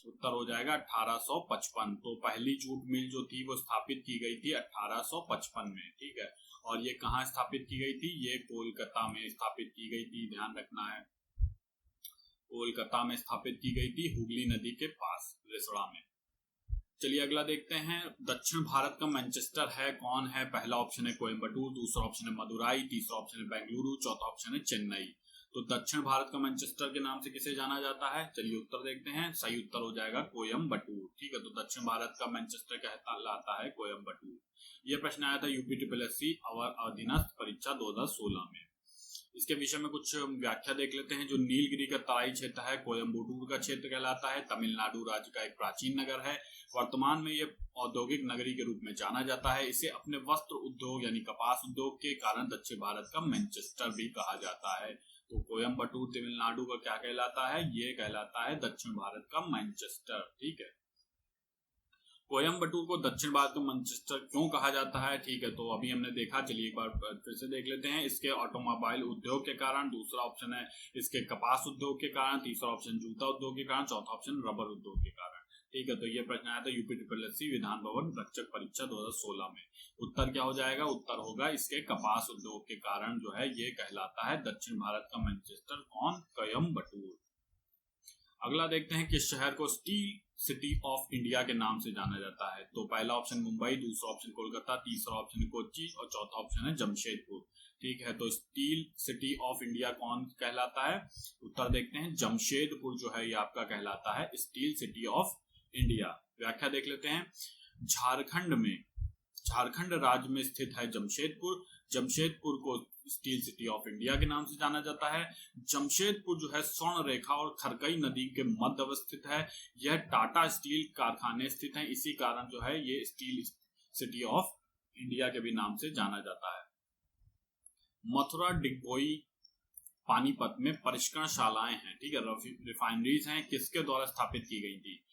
उत्तर हो जाएगा 1855। तो पहली जूट मिल जो थी वो स्थापित की गई थी 1855 में, ठीक है। और ये कहाँ स्थापित की गई थी? ये कोलकाता में स्थापित की गई थी, ध्यान रखना है। कोलकाता में स्थापित की गई थी, हुगली नदी के पास रिसड़ा में। चलिए अगला देखते हैं, दक्षिण भारत का मैनचेस्टर है कौन है? पहला ऑप्शन है कोयम्बटूर, दूसरा ऑप्शन है मदुराई, तीसरा ऑप्शन है बेंगलुरु, चौथा ऑप्शन है चेन्नई। तो दक्षिण भारत का मैनचेस्टर के नाम से किसे जाना जाता है? चलिए उत्तर देखते हैं। सही उत्तर हो जाएगा कोयम्बटूर, ठीक है। तो दक्षिण भारत का मैनचेस्टर कहलाता है कोयम्बटूर। यह प्रश्न आया था यूपी ट्रिपल एससी अधीनस्थ परीक्षा 2016 में। इसके विषय में कुछ व्याख्या देख लेते हैं। जो नीलगिरी का तराई क्षेत्र है कोयम्बटूर का क्षेत्र कहलाता है। तमिलनाडु राज्य का एक प्राचीन नगर है। वर्तमान में यह औद्योगिक नगरी के रूप में जाना जाता है। इसे अपने वस्त्र उद्योग यानी कपास उद्योग के कारण दक्षिण भारत का मैनचेस्टर भी कहा जाता है। तो कोयम्बटूर तमिलनाडु का क्या कहलाता है? ये कहलाता है दक्षिण भारत का मैनचेस्टर, ठीक है। कोयम्बटूर को दक्षिण भारत का मैनचेस्टर क्यों कहा जाता है? ठीक है, तो अभी हमने देखा, चलिए एक बार फिर से देख लेते हैं। इसके ऑटोमोबाइल उद्योग के कारण, दूसरा ऑप्शन है इसके कपास उद्योग के कारण, तीसरा ऑप्शन जूता उद्योग के कारण, चौथा ऑप्शन रबर उद्योग के कारण, ठीक है। तो ये प्रश्न आया था UP triple SC Vidhan Bhavan रक्षक परीक्षा 2016 में। उत्तर क्या हो जाएगा? उत्तर होगा इसके कपास उद्योग के कारण जो है ये कहलाता है दक्षिण भारत का मैनचेस्टर कौन? कोयम्बटूर। अगला देखते हैं किस शहर को स्टील सिटी ऑफ इंडिया के नाम से जाना जाता है। तो पहला ऑप्शन मुंबई, दूसरा ऑप्शन कोलकाता, तीसरा ऑप्शन कोच्चि और चौथा ऑप्शन है जमशेदपुर। ठीक है, तो स्टील सिटी ऑफ इंडिया कौन कहलाता है? उत्तर देखते हैं, जमशेदपुर जो है ये आपका कहलाता है स्टील सिटी ऑफ इंडिया। व्याख्या देख लेते हैं। झारखंड राज्य में स्थित है जमशेदपुर। जमशेदपुर को स्टील सिटी ऑफ इंडिया के नाम से जाना जाता है। जमशेदपुर जो है स्वर्ण रेखा और खरकई नदी के मध्य अवस्थित है। यह टाटा स्टील कारखाने स्थित हैं, इसी कारण जो है ये स्टील सिटी ऑफ इंडिया के भी नाम से जाना जाता है। मथुरा, डिगबोई, पानीपत में परिष्करण शालाएं हैं, ठीक है, रिफाइनरीज हैं, किसके द्वारा स्थापित की गई थी?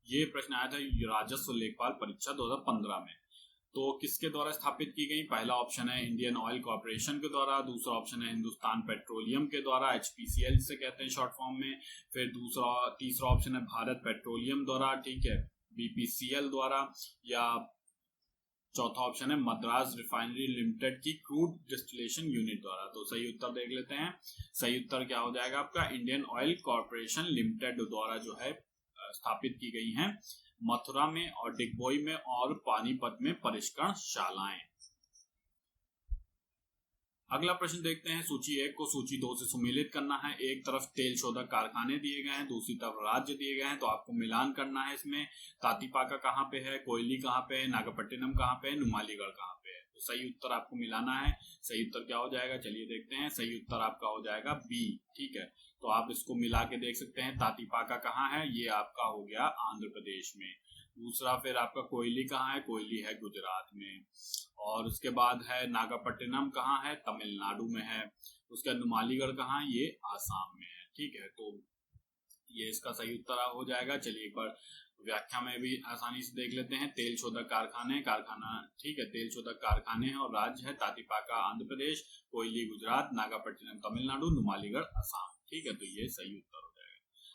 ये प्रश्न आया था राजस्व लेखपाल परीक्षा 2015 में। तो किसके द्वारा स्थापित की गई? पहला ऑप्शन है इंडियन ऑयल कॉर्पोरेशन के द्वारा, दूसरा ऑप्शन है हिंदुस्तान पेट्रोलियम के द्वारा, HPCL से कहते हैं शॉर्ट फॉर्म में, फिर तीसरा ऑप्शन है भारत पेट्रोलियम द्वारा, ठीक है, BPCL द्वारा, या चौथा ऑप्शन है मद्रास रिफाइनरी लिमिटेड की क्रूड डिस्टिलेशन यूनिट द्वारा। तो सही उत्तर देख लेते हैं। सही उत्तर क्या हो जाएगा आपका? इंडियन ऑयल कॉर्पोरेशन लिमिटेड द्वारा जो है स्थापित की गई हैं मथुरा में और डिगबोई में और पानीपत में परिष्करण शालाएं। अगला प्रश्न देखते हैं। सूची 1 को सूची 2 से सुमेलित करना है। एक तरफ तेल शोधक कारखाने दिए गए हैं, दूसरी तरफ राज्य दिए गए हैं, तो आपको मिलान करना है इसमें। तातीपाका कहाँ पे है, कोयली कहाँ पे है, नागपट्टिनम कहाँ पे है, नुमालीगढ़ कहाँ पे है। तो सही उत्तर आपको मिलाना है। सही उत्तर क्या हो जाएगा? चलिए देखते हैं। सही उत्तर आपका हो जाएगा बी। ठीक है, तो आप इसको मिला के देख सकते हैं। तातीपाका कहाँ है? ये आपका हो गया आंध्र प्रदेश में। दूसरा फिर आपका कोयली कहाँ है? कोयली है गुजरात में। और उसके बाद है नागपट्टिनम कहाँ है? तमिलनाडु में है। उसके बाद नुमालीगढ़ कहाँ है? ये आसाम में है। ठीक है, तो ये इसका सही उत्तर हो जाएगा। चलिए एक बार व्याख्या में भी आसानी से देख लेते हैं। तेल शोधक कारखाना, ठीक है, तेल शोधक कारखाने हैं और राज्य है तातीपाका आंध्र प्रदेश, कोयली गुजरात, नागपट्टिनम तमिलनाडु, नुमालीगढ़ असम। ठीक है, तो ये सही उत्तर हो जाएगा।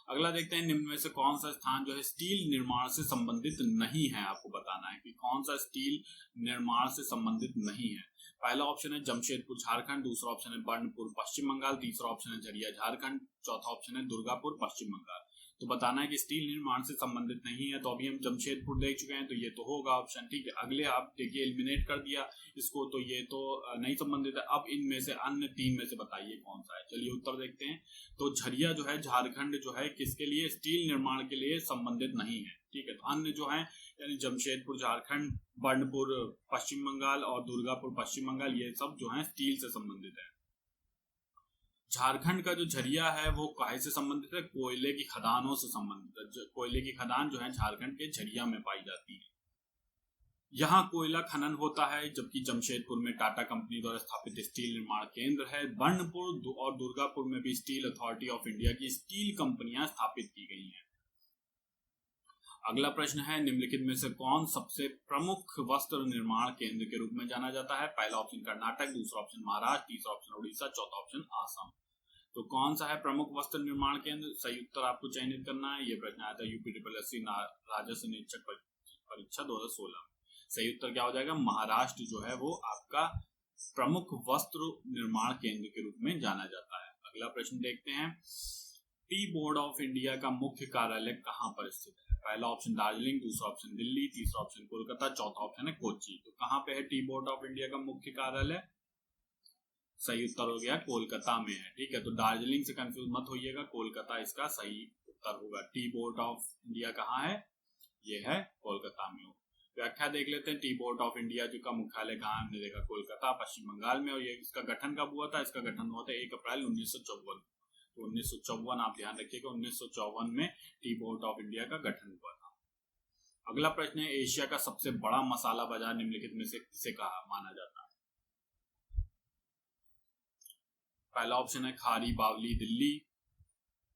अगला देखते हैं, निम्न में से कौन सा स्थान जो है स्टील निर्माण से संबंधित नहीं है? आपको बताना है कि कौन सा स्टील निर्माण से संबंधित नहीं है। पहला ऑप्शन है जमशेदपुर झारखंड, दूसरा ऑप्शन है बर्नपुर पश्चिम बंगाल, तीसरा ऑप्शन है झरिया झारखंड, चौथा ऑप्शन है दुर्गापुर पश्चिम बंगाल। तो बताना है कि स्टील निर्माण से संबंधित नहीं है। तो अभी हम जमशेदपुर देख चुके हैं, तो ये तो होगा ऑप्शन। ठीक है, अगले आप देखिए एलिमिनेट कर दिया इसको, तो ये तो नहीं संबंधित है। अब इनमें से अन्य 3 में से बताइए कौन सा है। चलिए उत्तर देखते हैं। तो झरिया जो है झारखंड जो है किसके लिए? स्टील निर्माण के लिए संबंधित नहीं है। ठीक है, तो अन्य जो है यानी जमशेदपुर झारखंड, बर्नपुर पश्चिम बंगाल और दुर्गापुर पश्चिम बंगाल, ये सब जो है स्टील से संबंधित है। झारखंड का जो झरिया है वो काहे से संबंधित है? कोयले की खदानों से संबंधित है। कोयले की खदान जो है झारखंड के झरिया में पाई जाती है। यहाँ कोयला खनन होता है, जबकि जमशेदपुर में टाटा कंपनी द्वारा स्थापित स्टील निर्माण केंद्र है। बर्नपुर और दुर्गापुर में भी स्टील अथॉरिटी ऑफ इंडिया की स्टील कंपनियां स्थापित की गई हैं। अगला प्रश्न है, निम्नलिखित में से कौन सबसे प्रमुख वस्त्र निर्माण केंद्र के रूप में जाना जाता है? पहला ऑप्शन कर्नाटक, दूसरा ऑप्शन महाराष्ट्र, तीसरा ऑप्शन उड़ीसा, चौथा ऑप्शन आसाम। तो कौन सा है प्रमुख वस्त्र निर्माण केंद्र? सही उत्तर आपको चयनित करना है। ये प्रश्न आया था UPSSC राजस्व निरीक्षक परीक्षा 2016 में। सही उत्तर क्या हो जाएगा? महाराष्ट्र जो है वो आपका प्रमुख वस्त्र निर्माण केंद्र के रूप में जाना जाता है। अगला प्रश्न देखते हैं, टी बोर्ड ऑफ इंडिया का मुख्य कार्यालय कहाँ पर स्थित है? पहला ऑप्शन दार्जिलिंग, दूसरा ऑप्शन दिल्ली, तीसरा ऑप्शन कोलकाता, चौथा ऑप्शन है कोच्चि। तो कहाँ पे है टी बोर्ड ऑफ इंडिया का मुख्य कार्यालय? सही उत्तर हो गया कोलकाता में है। ठीक है, तो दार्जिलिंग से कंफ्यूज मत होइएगा, कोलकाता इसका सही उत्तर होगा। टी बोर्ड ऑफ इंडिया कहाँ है? ये है कोलकाता में। व्याख्या देख लेते हैं। टी बोर्ड ऑफ इंडिया जो का मुख्यालय कहाँ? हमने देखा कोलकाता पश्चिम बंगाल में। और ये इसका गठन कब हुआ था? इसका गठन हुआ था 1 अप्रैल 1954। तो 1954 आप ध्यान रखिएगा, 1954 में टी बोर्ड ऑफ इंडिया का गठन हुआ था। अगला प्रश्न है, एशिया का सबसे बड़ा मसाला बाजार निम्नलिखित में से किसे कहा माना जाता है? पहला ऑप्शन है खारी बावली दिल्ली,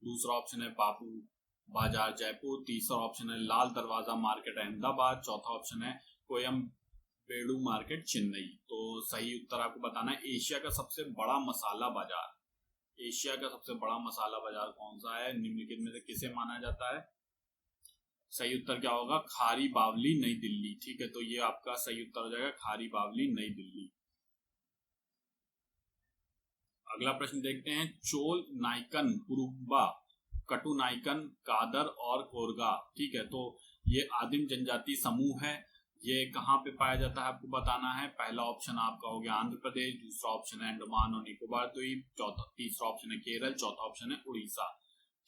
दूसरा ऑप्शन है बापू बाजार जयपुर, तीसरा ऑप्शन है लाल दरवाजा मार्केट अहमदाबाद, चौथा ऑप्शन है कोयम्बेडु मार्केट चेन्नई। तो सही उत्तर आपको बताना है एशिया का सबसे बड़ा मसाला बाजार। एशिया का सबसे बड़ा मसाला बाजार कौन सा है? निम्नलिखित में से किसे माना जाता है? सही उत्तर क्या होगा? खारी बावली नई दिल्ली। ठीक है, तो ये आपका सही उत्तर हो जाएगा खारी बावली नई दिल्ली। अगला प्रश्न देखते हैं, चोल नायकन कुरुबा कटुनाइकन, कादर और कोरगा। ठीक है, तो ये आदिम जनजाति समूह है। ये कहाँ पे पाया जाता है आपको बताना है। पहला ऑप्शन आपका हो गया आंध्र प्रदेश, दूसरा ऑप्शन है अंडमान और निकोबार द्वीप, तीसरा ऑप्शन है केरल, चौथा ऑप्शन है उड़ीसा।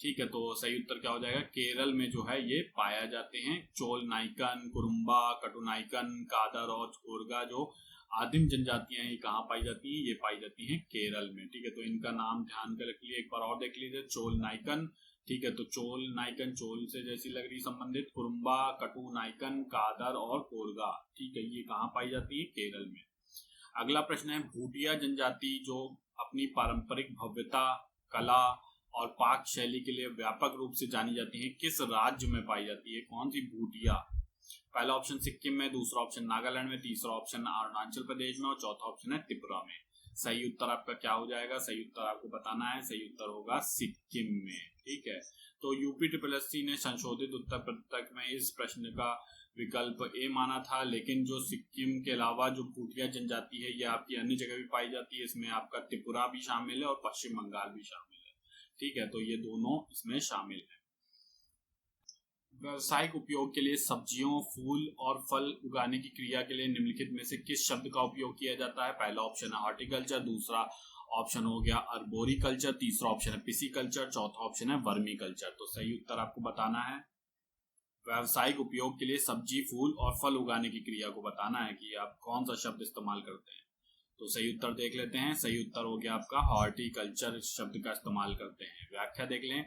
ठीक है, तो सही उत्तर क्या हो जाएगा, केरल में जो है ये पाया जाते हैं। चोल नाइकन, कुरुम्बा, कटुनाइकन, कादर और कोरगा जो आदिम जनजातियां हैं, कहाँ पाई जाती हैं, ये पाई जाती हैं केरल में। ठीक है, तो इनका नाम ध्यान कर रख लिए, एक बार और देख लीजिए। चोल नाइकन, ठीक है, तो चोल नाइकन चोल से जैसी लग रही संबंधित, कुरुम्बा, कटु नाइकन, कादर और कोरगा। ठीक है, ये कहाँ पाई जाती है, केरल में। अगला प्रश्न है भूटिया जनजाति जो अपनी पारंपरिक भव्यता, कला और पाक शैली के लिए व्यापक रूप से जानी जाती है, किस राज्य में पाई जाती है, कौन सी भूटिया। पहला ऑप्शन सिक्किम में, दूसरा ऑप्शन नागालैंड में, तीसरा ऑप्शन अरुणाचल प्रदेश में और चौथा ऑप्शन है त्रिपुरा में। सही उत्तर आपका क्या हो जाएगा, सही उत्तर आपको बताना है। सही उत्तर होगा सिक्किम में। ठीक है, तो यूपी ट्रिपल ने संशोधित उत्तर पत्रक में इस प्रश्न का विकल्प ए माना था, लेकिन जो सिक्किम के अलावा जो भूटिया जनजाति है ये आपकी अन्य जगह भी पाई जाती है। इसमें आपका त्रिपुरा भी शामिल है और पश्चिम बंगाल भी शामिल है। ठीक है, तो ये दोनों इसमें शामिल है। व्यावसायिक उपयोग के लिए सब्जियों, फूल और फल उगाने की क्रिया के लिए निम्नलिखित में से किस शब्द का उपयोग किया जाता है। पहला ऑप्शन है हॉर्टिकल्चर, दूसरा ऑप्शन हो गया अर्बोरिकल्चर, तीसरा ऑप्शन है पिसिकल्चर, चौथा ऑप्शन है वर्मी कल्चर। तो सही उत्तर आपको बताना है। व्यावसायिक उपयोग के लिए सब्जी, फूल और फल उगाने की क्रिया को बताना है कि आप कौन सा शब्द इस्तेमाल करते हैं। तो सही उत्तर देख लेते हैं। सही उत्तर हो गया आपका हॉर्टिकल्चर शब्द का इस्तेमाल करते हैं। व्याख्या देख लें।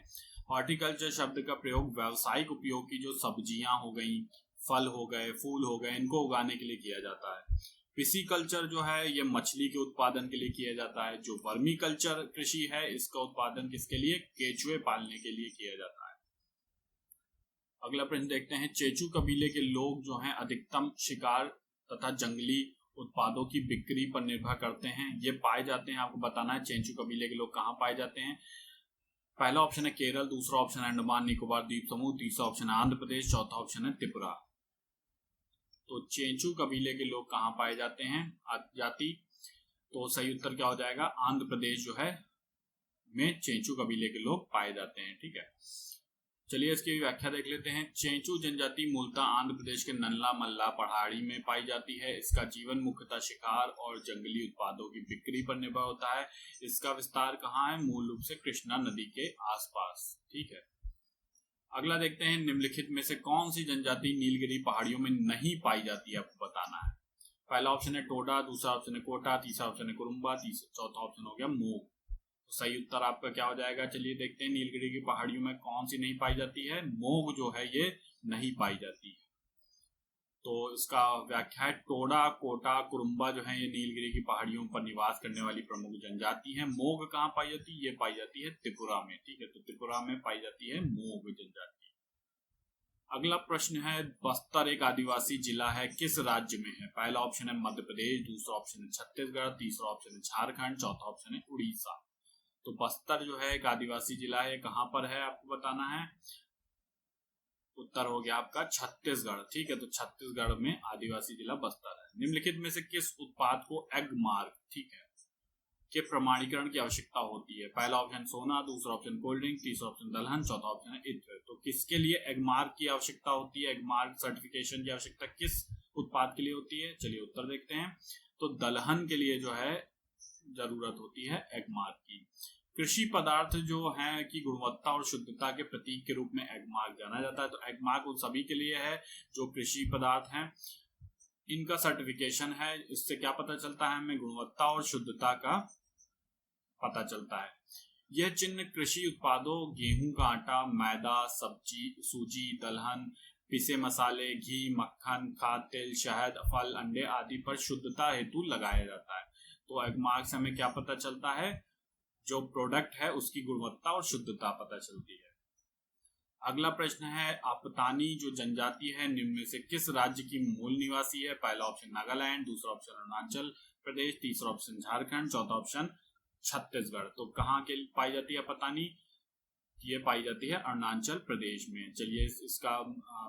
हॉर्टिकल्चर शब्द का प्रयोग व्यावसायिक उपयोग की जो सब्जियां हो गई, फल हो गए, फूल हो गए, इनको उगाने के लिए किया जाता है। पिसिकल्चर जो है ये मछली के उत्पादन के लिए किया जाता है। जो वर्मी कल्चर कृषि है इसका उत्पादन किसके लिए, केचुए पालने के लिए किया जाता है। अगला प्रश्न देखते हैं। चेचू कबीले के लोग जो हैं अधिकतम शिकार तथा जंगली उत्पादों की बिक्री पर निर्भर करते हैं। ये पाए जाते हैं, आपको बताना है चेंचू कबीले के लोग कहाँ पाए जाते हैं। पहला ऑप्शन है केरल, दूसरा ऑप्शन है अंडमान निकोबार द्वीप समूह, तीसरा ऑप्शन है आंध्र प्रदेश, चौथा ऑप्शन है त्रिपुरा। तो चेंचू कबीले के लोग कहाँ पाए जाते हैं जाति, तो सही उत्तर क्या हो जाएगा, आंध्र प्रदेश जो है में चेंचू कबीले के लोग पाए जाते हैं। ठीक है, चलिए इसकी व्याख्या देख लेते हैं। चेंचू जनजाति मूलतः आंध्र प्रदेश के नल्ला मल्ला पहाड़ी में पाई जाती है। इसका जीवन मुख्यतः शिकार और जंगली उत्पादों की बिक्री पर निर्भर होता है। इसका विस्तार कहाँ है, मूल रूप से कृष्णा नदी के आसपास। ठीक है, अगला देखते हैं। निम्नलिखित में से कौन सी जनजाति नीलगिरी पहाड़ियों में नहीं पाई जाती है, आपको बताना है। पहला ऑप्शन है टोडा, दूसरा ऑप्शन है कोटा, तीसरा ऑप्शन है कुरुम्बा, चौथा ऑप्शन हो गया मोग। तो सही उत्तर आपका क्या हो जाएगा, चलिए देखते हैं। नीलगिरी की पहाड़ियों में कौन सी नहीं पाई जाती है, मोग जो है ये नहीं पाई जाती है। तो इसका व्याख्या है टोडा, कोटा, कुरुम्बा जो है ये नीलगिरी की पहाड़ियों पर निवास करने वाली प्रमुख जनजाति है। मोग कहाँ पाई जाती है, ये पाई जाती है त्रिपुरा में। ठीक है, तो त्रिपुरा में पाई जाती है मोग जनजाति। अगला प्रश्न है बस्तर एक आदिवासी जिला है, किस राज्य में है। पहला ऑप्शन है मध्य प्रदेश, दूसरा ऑप्शन है छत्तीसगढ़, तीसरा ऑप्शन है झारखंड, चौथा ऑप्शन है उड़ीसा। तो बस्तर जो है एक आदिवासी जिला है, कहां पर है आपको बताना है। उत्तर हो गया आपका छत्तीसगढ़। ठीक है, तो छत्तीसगढ़ में आदिवासी जिला बस्तर है। निम्नलिखित में से किस उत्पाद को एग मार्क, ठीक है, के प्रमाणीकरण की आवश्यकता होती है। पहला ऑप्शन सोना, दूसरा ऑप्शन कोल्ड ड्रिंक, तीसरा ऑप्शन दलहन, चौथा ऑप्शन है इत्र। तो किसके लिए एग मार्क की आवश्यकता होती है, एग मार्क सर्टिफिकेशन की आवश्यकता किस उत्पाद के लिए होती है, चलिए उत्तर देखते हैं। तो दलहन के लिए जो है जरूरत होती है एग मार्क की। कृषि पदार्थ जो है की गुणवत्ता और शुद्धता के प्रतीक के रूप में एग मार्क जाना जाता है। तो एग मार्क उन सभी के लिए है जो कृषि पदार्थ हैं, इनका सर्टिफिकेशन है। इससे क्या पता चलता है, हमें गुणवत्ता और शुद्धता का पता चलता है। यह चिन्ह कृषि उत्पादों गेहूं का आटा, मैदा, सब्जी, सूजी, दलहन, पिसे मसाले, घी, मक्खन, खाद्य तेल, शहद, फल, अंडे आदि पर शुद्धता हेतु लगाया जाता है। तो एग मार्क से हमें क्या पता चलता है, जो प्रोडक्ट है उसकी गुणवत्ता और शुद्धता पता चलती है। अगला प्रश्न है आपतानी जो जनजाति है निम्न में से किस राज्य की मूल निवासी है। पहला ऑप्शन नागालैंड, दूसरा ऑप्शन अरुणाचल प्रदेश, तीसरा ऑप्शन झारखंड, चौथा ऑप्शन छत्तीसगढ़। तो कहाँ के पाई जाती है आपतानी, ये पाई जाती है अरुणाचल प्रदेश में। चलिए इसका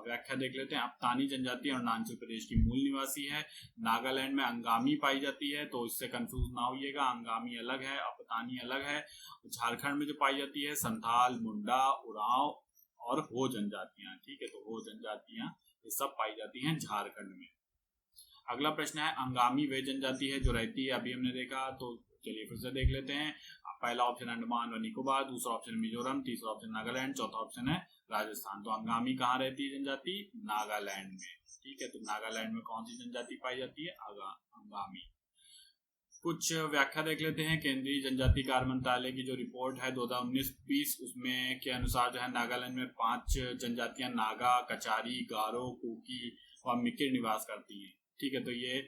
व्याख्या देख लेते हैं। अपतानी जनजाति अरुणाचल प्रदेश की मूल निवासी है। नागालैंड में अंगामी पाई जाती है, तो इससे कंफ्यूज ना होइएगा, अंगामी अलग है, अपतानी अलग है। झारखंड में जो पाई जाती है संथाल, मुंडा, उरांव और हो जनजातियां, ठीक है, तो हो जनजातियां ये सब पाई जाती हैं झारखंड में। अगला प्रश्न है अंगामी वे जनजाति है जो रहती है, अभी हमने देखा, तो चलिए फिर से देख लेते हैं। पहला ऑप्शन अंडमान व निकोबार, दूसरा ऑप्शन मिजोरम, तीसरा ऑप्शन नागालैंड, चौथा ऑप्शन है राजस्थान। तो अंगामी कहाँ रहती है जनजाति? नागालैंड में, ठीक है। तो नागालैंड में कौन सी जनजाति पाई जाती है? अंगामी। कुछ व्याख्या देख लेते हैं। केंद्रीय जनजाति कार्य मंत्रालय की जो रिपोर्ट है 2019-20 उसमें के अनुसार जो है नागालैंड में 5 जनजातियां नागा, कचारी, गारो, कुकी और मिकिर निवास करती हैं, ठीक है। तो ये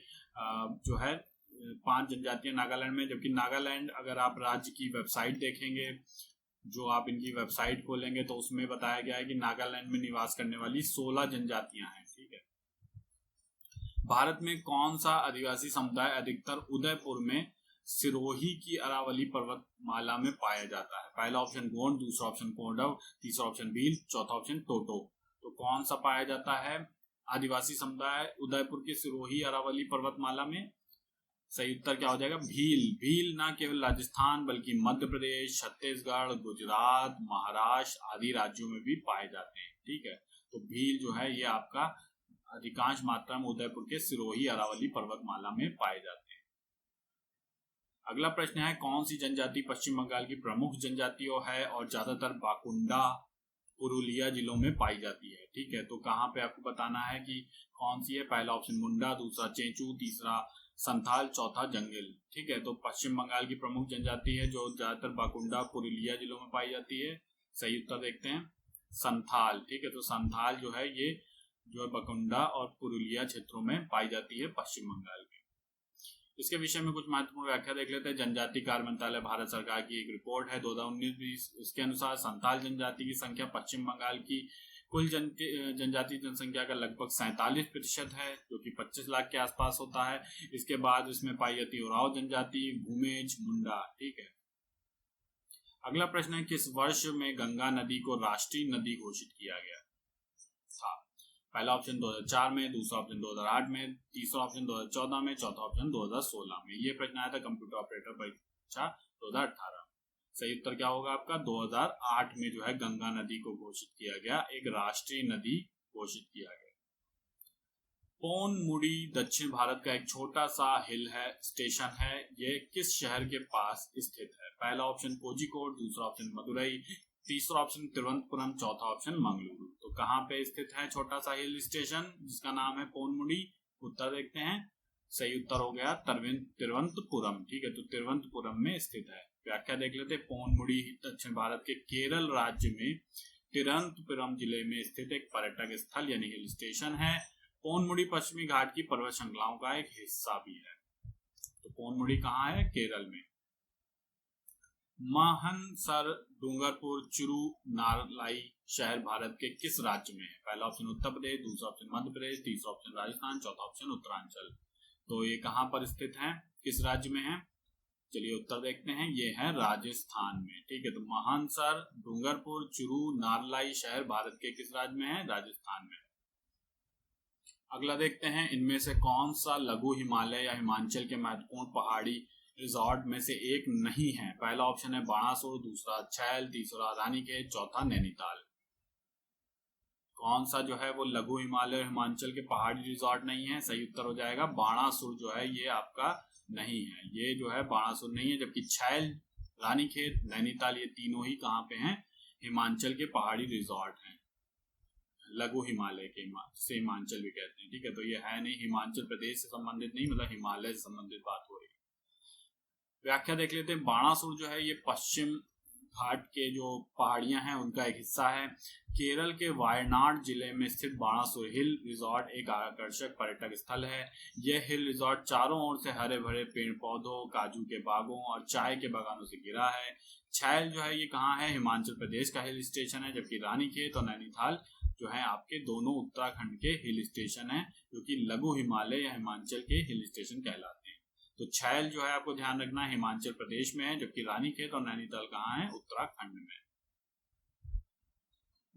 जो है 5 जनजातियां नागालैंड में, जबकि नागालैंड अगर आप राज्य की वेबसाइट देखेंगे, जो आप इनकी वेबसाइट खोलेंगे तो उसमें बताया गया है कि नागालैंड में निवास करने वाली 16 जनजातियां हैं, ठीक है। भारत में कौन सा आदिवासी समुदाय अधिकतर उदयपुर में सिरोही की अरावली पर्वतमाला में पाया जाता है? पहला ऑप्शन गोंड, दूसरा ऑप्शन कोंडव, तीसरा ऑप्शन भील, चौथा ऑप्शन टोटो। तो कौन सा पाया जाता है आदिवासी समुदाय उदयपुर के सिरोही अरावली पर्वतमाला में? सही उत्तर क्या हो जाएगा? भील। भील न केवल राजस्थान बल्कि मध्य प्रदेश, छत्तीसगढ़, गुजरात, महाराष्ट्र आदि राज्यों में भी पाए जाते हैं, ठीक है। तो भील जो है ये आपका अधिकांश मात्रा में उदयपुर के सिरोही अरावली पर्वतमाला में पाए जाते हैं। अगला प्रश्न है कौन सी जनजाति पश्चिम बंगाल की प्रमुख जनजातियों है और ज्यादातर बाकुंडा, पुरुलिया जिलों में पाई जाती है, ठीक है। तो कहाँ पे आपको बताना है कि कौन सी है? पहला ऑप्शन मुंडा, दूसरा चेंचू, तीसरा संथाल, चौथा जंगल, ठीक है। तो पश्चिम बंगाल की प्रमुख जनजाति है जो ज्यादातर बाकुंडा, पुरुलिया जिलों में पाई जाती है। सही उत्तर देखते हैं संथाल, ठीक है। तो संथाल जो है ये जो है बाकुंडा और पुरुलिया क्षेत्रों में पाई जाती है पश्चिम बंगाल के। इसके विषय में कुछ महत्वपूर्ण व्याख्या देख लेते हैं। जनजाति कार्य मंत्रालय भारत सरकार की एक रिपोर्ट है 2019-20 उसके अनुसार संथाल जनजाति की संख्या पश्चिम बंगाल की कुल जनजाति जनसंख्या का लगभग 47% है, जो कि 25 लाख के आसपास होता है। इसके बाद इसमें पाई जाती है उरांव जनजाति, भूमेज, मुंडा, ठीक है। अगला प्रश्न है किस वर्ष में गंगा नदी को राष्ट्रीय नदी घोषित किया गया था? पहला ऑप्शन 2004 में, दूसरा ऑप्शन 2008 में, तीसरा ऑप्शन 2014 में, चौथा ऑप्शन 2016 में। ये प्रश्न आया था कंप्यूटर ऑपरेटर परीक्षा 2018। सही उत्तर क्या होगा आपका? 2008 में जो है गंगा नदी को घोषित किया गया, एक राष्ट्रीय नदी घोषित किया गया। पोनमुड़ी दक्षिण भारत का एक छोटा सा हिल है स्टेशन है, ये किस शहर के पास स्थित है? पहला ऑप्शन कोझिकोड, दूसरा ऑप्शन मदुरई, तीसरा ऑप्शन तिरुवनंतपुरम, चौथा ऑप्शन मंगलुरु। तो कहाँ पे स्थित है छोटा सा हिल स्टेशन जिसका नाम है पोनमुड़ी? उत्तर देखते हैं। सही उत्तर हो गया तिरुवनंतपुरम, ठीक है। तो तिरुवनंतपुरम में स्थित है। व्याख्या देख लेते हैं। पोनमुड़ी दक्षिण भारत के केरल राज्य में तिरुवनंतपुरम जिले में स्थित एक पर्यटक स्थल यानी हिल स्टेशन है। पोनमुड़ी पश्चिमी घाट की पर्वत श्रृंखलाओं का एक हिस्सा भी है। तो पोनमुड़ी कहाँ है? केरल में। मानसर डूंगरपुर चुरू नारलाई शहर भारत के किस राज्य में है? पहला ऑप्शन उत्तर प्रदेश, दूसरा ऑप्शन मध्य प्रदेश, तीसरा ऑप्शन राजस्थान, चौथा ऑप्शन उत्तरांचल। तो ये कहाँ पर स्थित है? किस राज्य में है? चलिए उत्तर देखते हैं। ये है राजस्थान में, ठीक है। तो मानसर डूंगरपुर चुरू नारलाई शहर भारत के किस राज्य में है? राजस्थान में। अगला देखते हैं इनमें से कौन सा लघु हिमालय या हिमाचल के महत्वपूर्ण पहाड़ी रिजॉर्ट में से एक नहीं है? पहला ऑप्शन है बाणासुर, दूसरा छैल, तीसरा रानीखेत, चौथा नैनीताल। कौन सा जो है वो लघु हिमालय हिमाचल के पहाड़ी रिजॉर्ट नहीं है? सही उत्तर हो जाएगा बाणासुर जो है ये आपका नहीं है, ये जो है बाणासुर नहीं है। जबकि छैल, रानीखेत, नैनीताल ये तीनों ही कहाँ पे हैं? हिमाचल के पहाड़ी रिजॉर्ट हैं, लघु हिमालय के से हिमाचल भी कहते हैं, ठीक है। तो ये है नहीं, हिमाचल प्रदेश से संबंधित नहीं, मतलब हिमालय से संबंधित बात हो रही है। व्याख्या देख लेते हैं। बाणासुर जो है ये पश्चिम घाट के जो पहाड़ियां हैं उनका एक हिस्सा है। केरल के वायनाड जिले में स्थित बाणासुर हिल रिजॉर्ट एक आकर्षक पर्यटक स्थल है। यह हिल रिजॉर्ट चारों ओर से हरे भरे पेड़ पौधों, काजू के बागों और चाय के बागानों से घिरा है। छैल जो है ये कहाँ है? हिमाचल प्रदेश का हिल स्टेशन है। जबकि रानीखेत और नैनीताल जो है आपके दोनों उत्तराखंड के हिल स्टेशन है, जो कि लघु हिमालय या हिमाचल के हिल स्टेशन कहलाते हैं। तो छैल जो है आपको ध्यान रखना हिमाचल प्रदेश में है, जबकि रानीखेत और नैनीताल कहाँ है? उत्तराखंड में।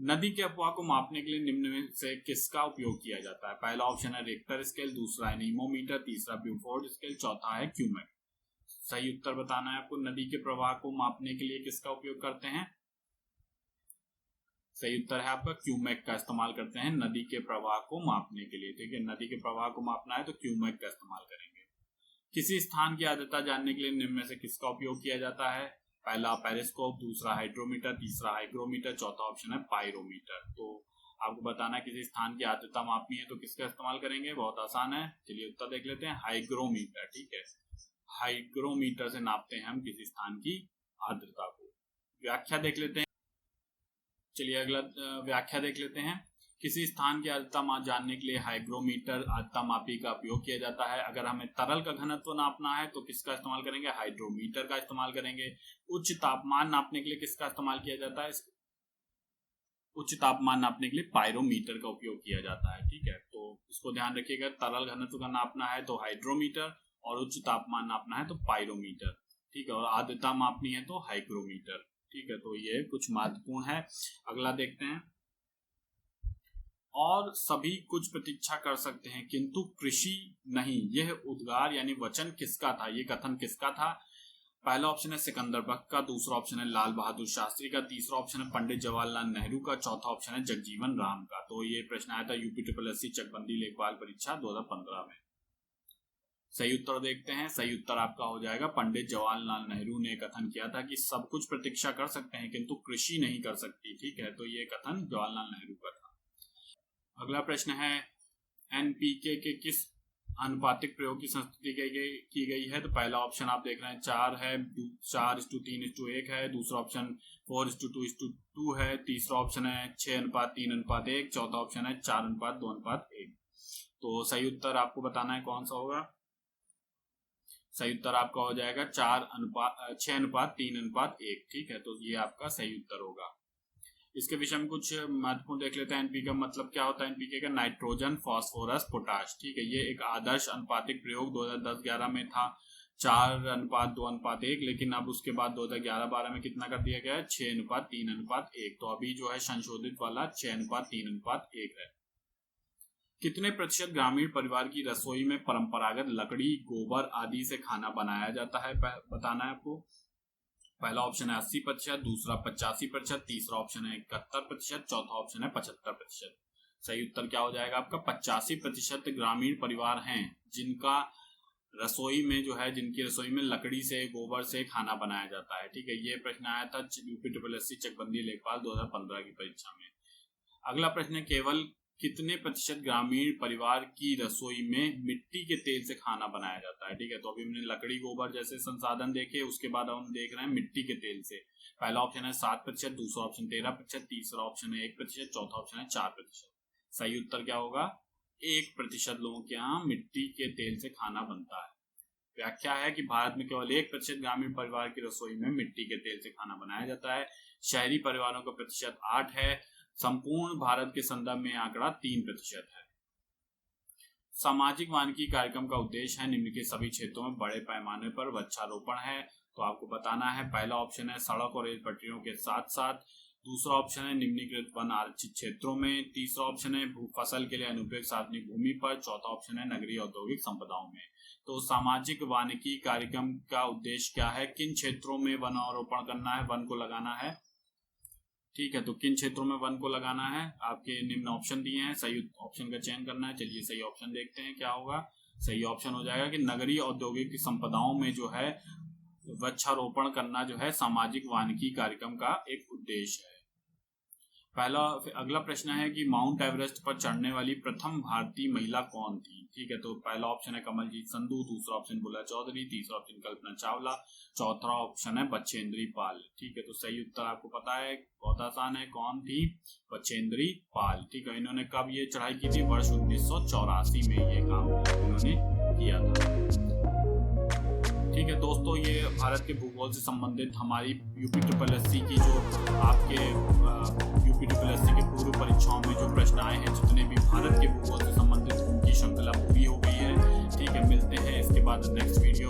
नदी के अपवाह को मापने के लिए निम्न में से किसका उपयोग किया जाता है? पहला ऑप्शन है रिक्टर स्केल, दूसरा है नीमोमीटर, तीसरा ब्यूफोर्ड स्केल, चौथा है क्यूमेक। सही उत्तर बताना है आपको। नदी के प्रवाह को मापने के लिए किसका उपयोग करते हैं? सही उत्तर है आपका क्यूमेक का इस्तेमाल करते हैं नदी के प्रवाह को मापने के लिए। ठीक है, नदी के प्रवाह को मापना है तो क्यूमेक का इस्तेमाल करेंगे। किसी स्थान की आर्द्रता जानने के लिए निम्न में से किसका उपयोग किया जाता है? पहला पेरिस्कोप, दूसरा हाइड्रोमीटर, तीसरा हाइग्रोमीटर, चौथा ऑप्शन है पायरोमीटर। तो आपको बताना है किसी स्थान की आर्द्रता मापनी है तो किसका इस्तेमाल करेंगे? बहुत आसान है, चलिए उत्तर देख लेते हैं, हाइग्रोमीटर। ठीक है, हाइग्रोमीटर से नापते हैं हम किसी स्थान की आर्द्रता को। व्याख्या देख लेते हैं, चलिए अगला व्याख्या देख लेते हैं। किसी स्थान की आर्द्रता जानने के लिए हाइग्रोमीटर आर्द्रता मापी का उपयोग किया जाता है। अगर हमें तरल का घनत्व नापना है तो किसका इस्तेमाल करेंगे? हाइड्रोमीटर का इस्तेमाल करेंगे। उच्च तापमान नापने के लिए किसका इस्तेमाल किया जाता है? उच्च तापमान नापने के लिए पायरोमीटर का उपयोग किया जाता है। ठीक है, तो इसको ध्यान रखिएगा, तरल घनत्व का नापना है तो हाइड्रोमीटर और उच्च तापमान नापना है तो पायरोमीटर। ठीक है, और आर्द्रता मापनी है तो हाइग्रोमीटर। ठीक है, तो ये कुछ महत्वपूर्ण है। अगला देखते हैं। और सभी कुछ प्रतीक्षा कर सकते हैं किंतु कृषि नहीं, यह उद्गार यानी वचन किसका था? ये कथन किसका था? पहला ऑप्शन है सिकंदर बख्त का, दूसरा ऑप्शन है लाल बहादुर शास्त्री का, तीसरा ऑप्शन है पंडित जवाहरलाल नेहरू का, चौथा ऑप्शन है जगजीवन राम का। तो ये प्रश्न आया था यूपी चकबंदी लेखपाल परीक्षा 2015 में। सही उत्तर देखते हैं। सही उत्तर आपका हो जाएगा पंडित जवाहरलाल नेहरू ने कथन किया था कि सब कुछ प्रतीक्षा कर सकते हैं किंतु कृषि नहीं कर सकती। ठीक है, तो ये कथन जवाहरलाल नेहरू का था। अगला प्रश्न है एनपीके के किस अनुपातिक प्रयोग की संस्तुति की गई है? तो पहला ऑप्शन आप देख रहे हैं 4 है, 4:3:1 है, दूसरा ऑप्शन 4:2:2 है, तीसरा ऑप्शन है 6:3:1, चौथा ऑप्शन है 4:2:1। तो सही उत्तर आपको बताना है कौन सा होगा। सही उत्तर आपका हो जाएगा 6:3:1। ठीक है, तो ये आपका सही उत्तर होगा। इसके विषय में कुछ महत्वपूर्ण देख लेते हैं। एनपीके का मतलब क्या होता है? एनपीके का नाइट्रोजन, फास्फोरस, पोटाश। ठीक है, ये एक आदर्श अनुपातिक प्रयोग 2010-11 में था 4:2:1, लेकिन अब उसके बाद 2011-12 में कितना कर दिया गया है? 6:3:1। तो अभी जो है संशोधित वाला 6:3:1 है। कितने प्रतिशत ग्रामीण परिवार की रसोई में परंपरागत लकड़ी, गोबर आदि से खाना बनाया जाता है? बताना है आपको। पहला ऑप्शन है 80%, दूसरा 85%, तीसरा ऑप्शन है 71%, चौथा ऑप्शन है 75%। सही उत्तर क्या हो जाएगा आपका? 85% ग्रामीण परिवार हैं जिनका रसोई में जो है, जिनकी रसोई में लकड़ी से, गोबर से खाना बनाया जाता है। ठीक है, ये प्रश्न आया था यूपी चकबंदी लेखपाल 2015 की परीक्षा में। अगला प्रश्न है केवल कितने प्रतिशत ग्रामीण परिवार की रसोई में मिट्टी के तेल से खाना बनाया जाता है? ठीक है, तो अभी हमने लकड़ी, गोबर जैसे संसाधन देखे, उसके बाद हम देख रहे हैं मिट्टी के तेल से। पहला ऑप्शन है 7%, दूसरा ऑप्शन 13%, तीसरा ऑप्शन है 1%, चौथा ऑप्शन है 4%। सही उत्तर क्या होगा? 1% लोगों के यहाँ मिट्टी के तेल से खाना बनता है। व्याख्या है कि भारत में केवल 1% ग्रामीण परिवार की रसोई में मिट्टी के तेल से खाना बनाया जाता है। शहरी परिवारों का प्रतिशत 8 है। संपूर्ण भारत के संदर्भ में आंकड़ा 3% है। सामाजिक वानिकी कार्यक्रम का उद्देश्य है निम्न के सभी क्षेत्रों में बड़े पैमाने पर वृक्षारोपण है। तो आपको बताना है, पहला ऑप्शन है सड़क और रेल पटरियों के साथ साथ, दूसरा ऑप्शन है निम्नलिखित वन आरक्षित क्षेत्रों में, तीसरा ऑप्शन है फसल के लिए अनुपयुक्त सार्वजनिक भूमि पर, चौथा ऑप्शन है नगरीय औद्योगिक संपदाओं में। तो सामाजिक वानिकी कार्यक्रम का उद्देश्य क्या है? किन क्षेत्रों में वनारोपण करना है, वन को लगाना है? ठीक है, तो किन क्षेत्रों में वन को लगाना है? आपके निम्न ऑप्शन दिए हैं, सही ऑप्शन का चयन करना है। चलिए सही ऑप्शन देखते हैं क्या होगा। सही ऑप्शन हो जाएगा कि नगरीय औद्योगिक संपदाओं में जो है वृक्षारोपण करना जो है सामाजिक वानिकी कार्यक्रम का एक उद्देश्य है। अगला प्रश्न है कि माउंट एवरेस्ट पर चढ़ने वाली प्रथम भारतीय महिला कौन थी? ठीक है, तो पहला ऑप्शन है कमलजीत संधू, दूसरा ऑप्शन बुला चौधरी, तीसरा ऑप्शन कल्पना चावला, चौथा ऑप्शन है बछेंद्री पाल। ठीक है, तो सही उत्तर आपको पता है, बहुत आसान है, कौन थी? बछेंद्री पाल। ठीक है, इन्होंने कब ये चढ़ाई की थी? वर्ष 1984 में ये काम इन्होंने किया था। ठीक है दोस्तों, ये भारत के भूगोल से संबंधित हमारी यूपी की जो आपके यूपी के पूर्व परीक्षाओं में जो प्रश्न आए हैं, जितने भी भारत के भूगोल से संबंधित, उनकी श्रृंखला पूरी हो गई है। ठीक है, मिलते हैं इसके बाद नेक्स्ट वीडियो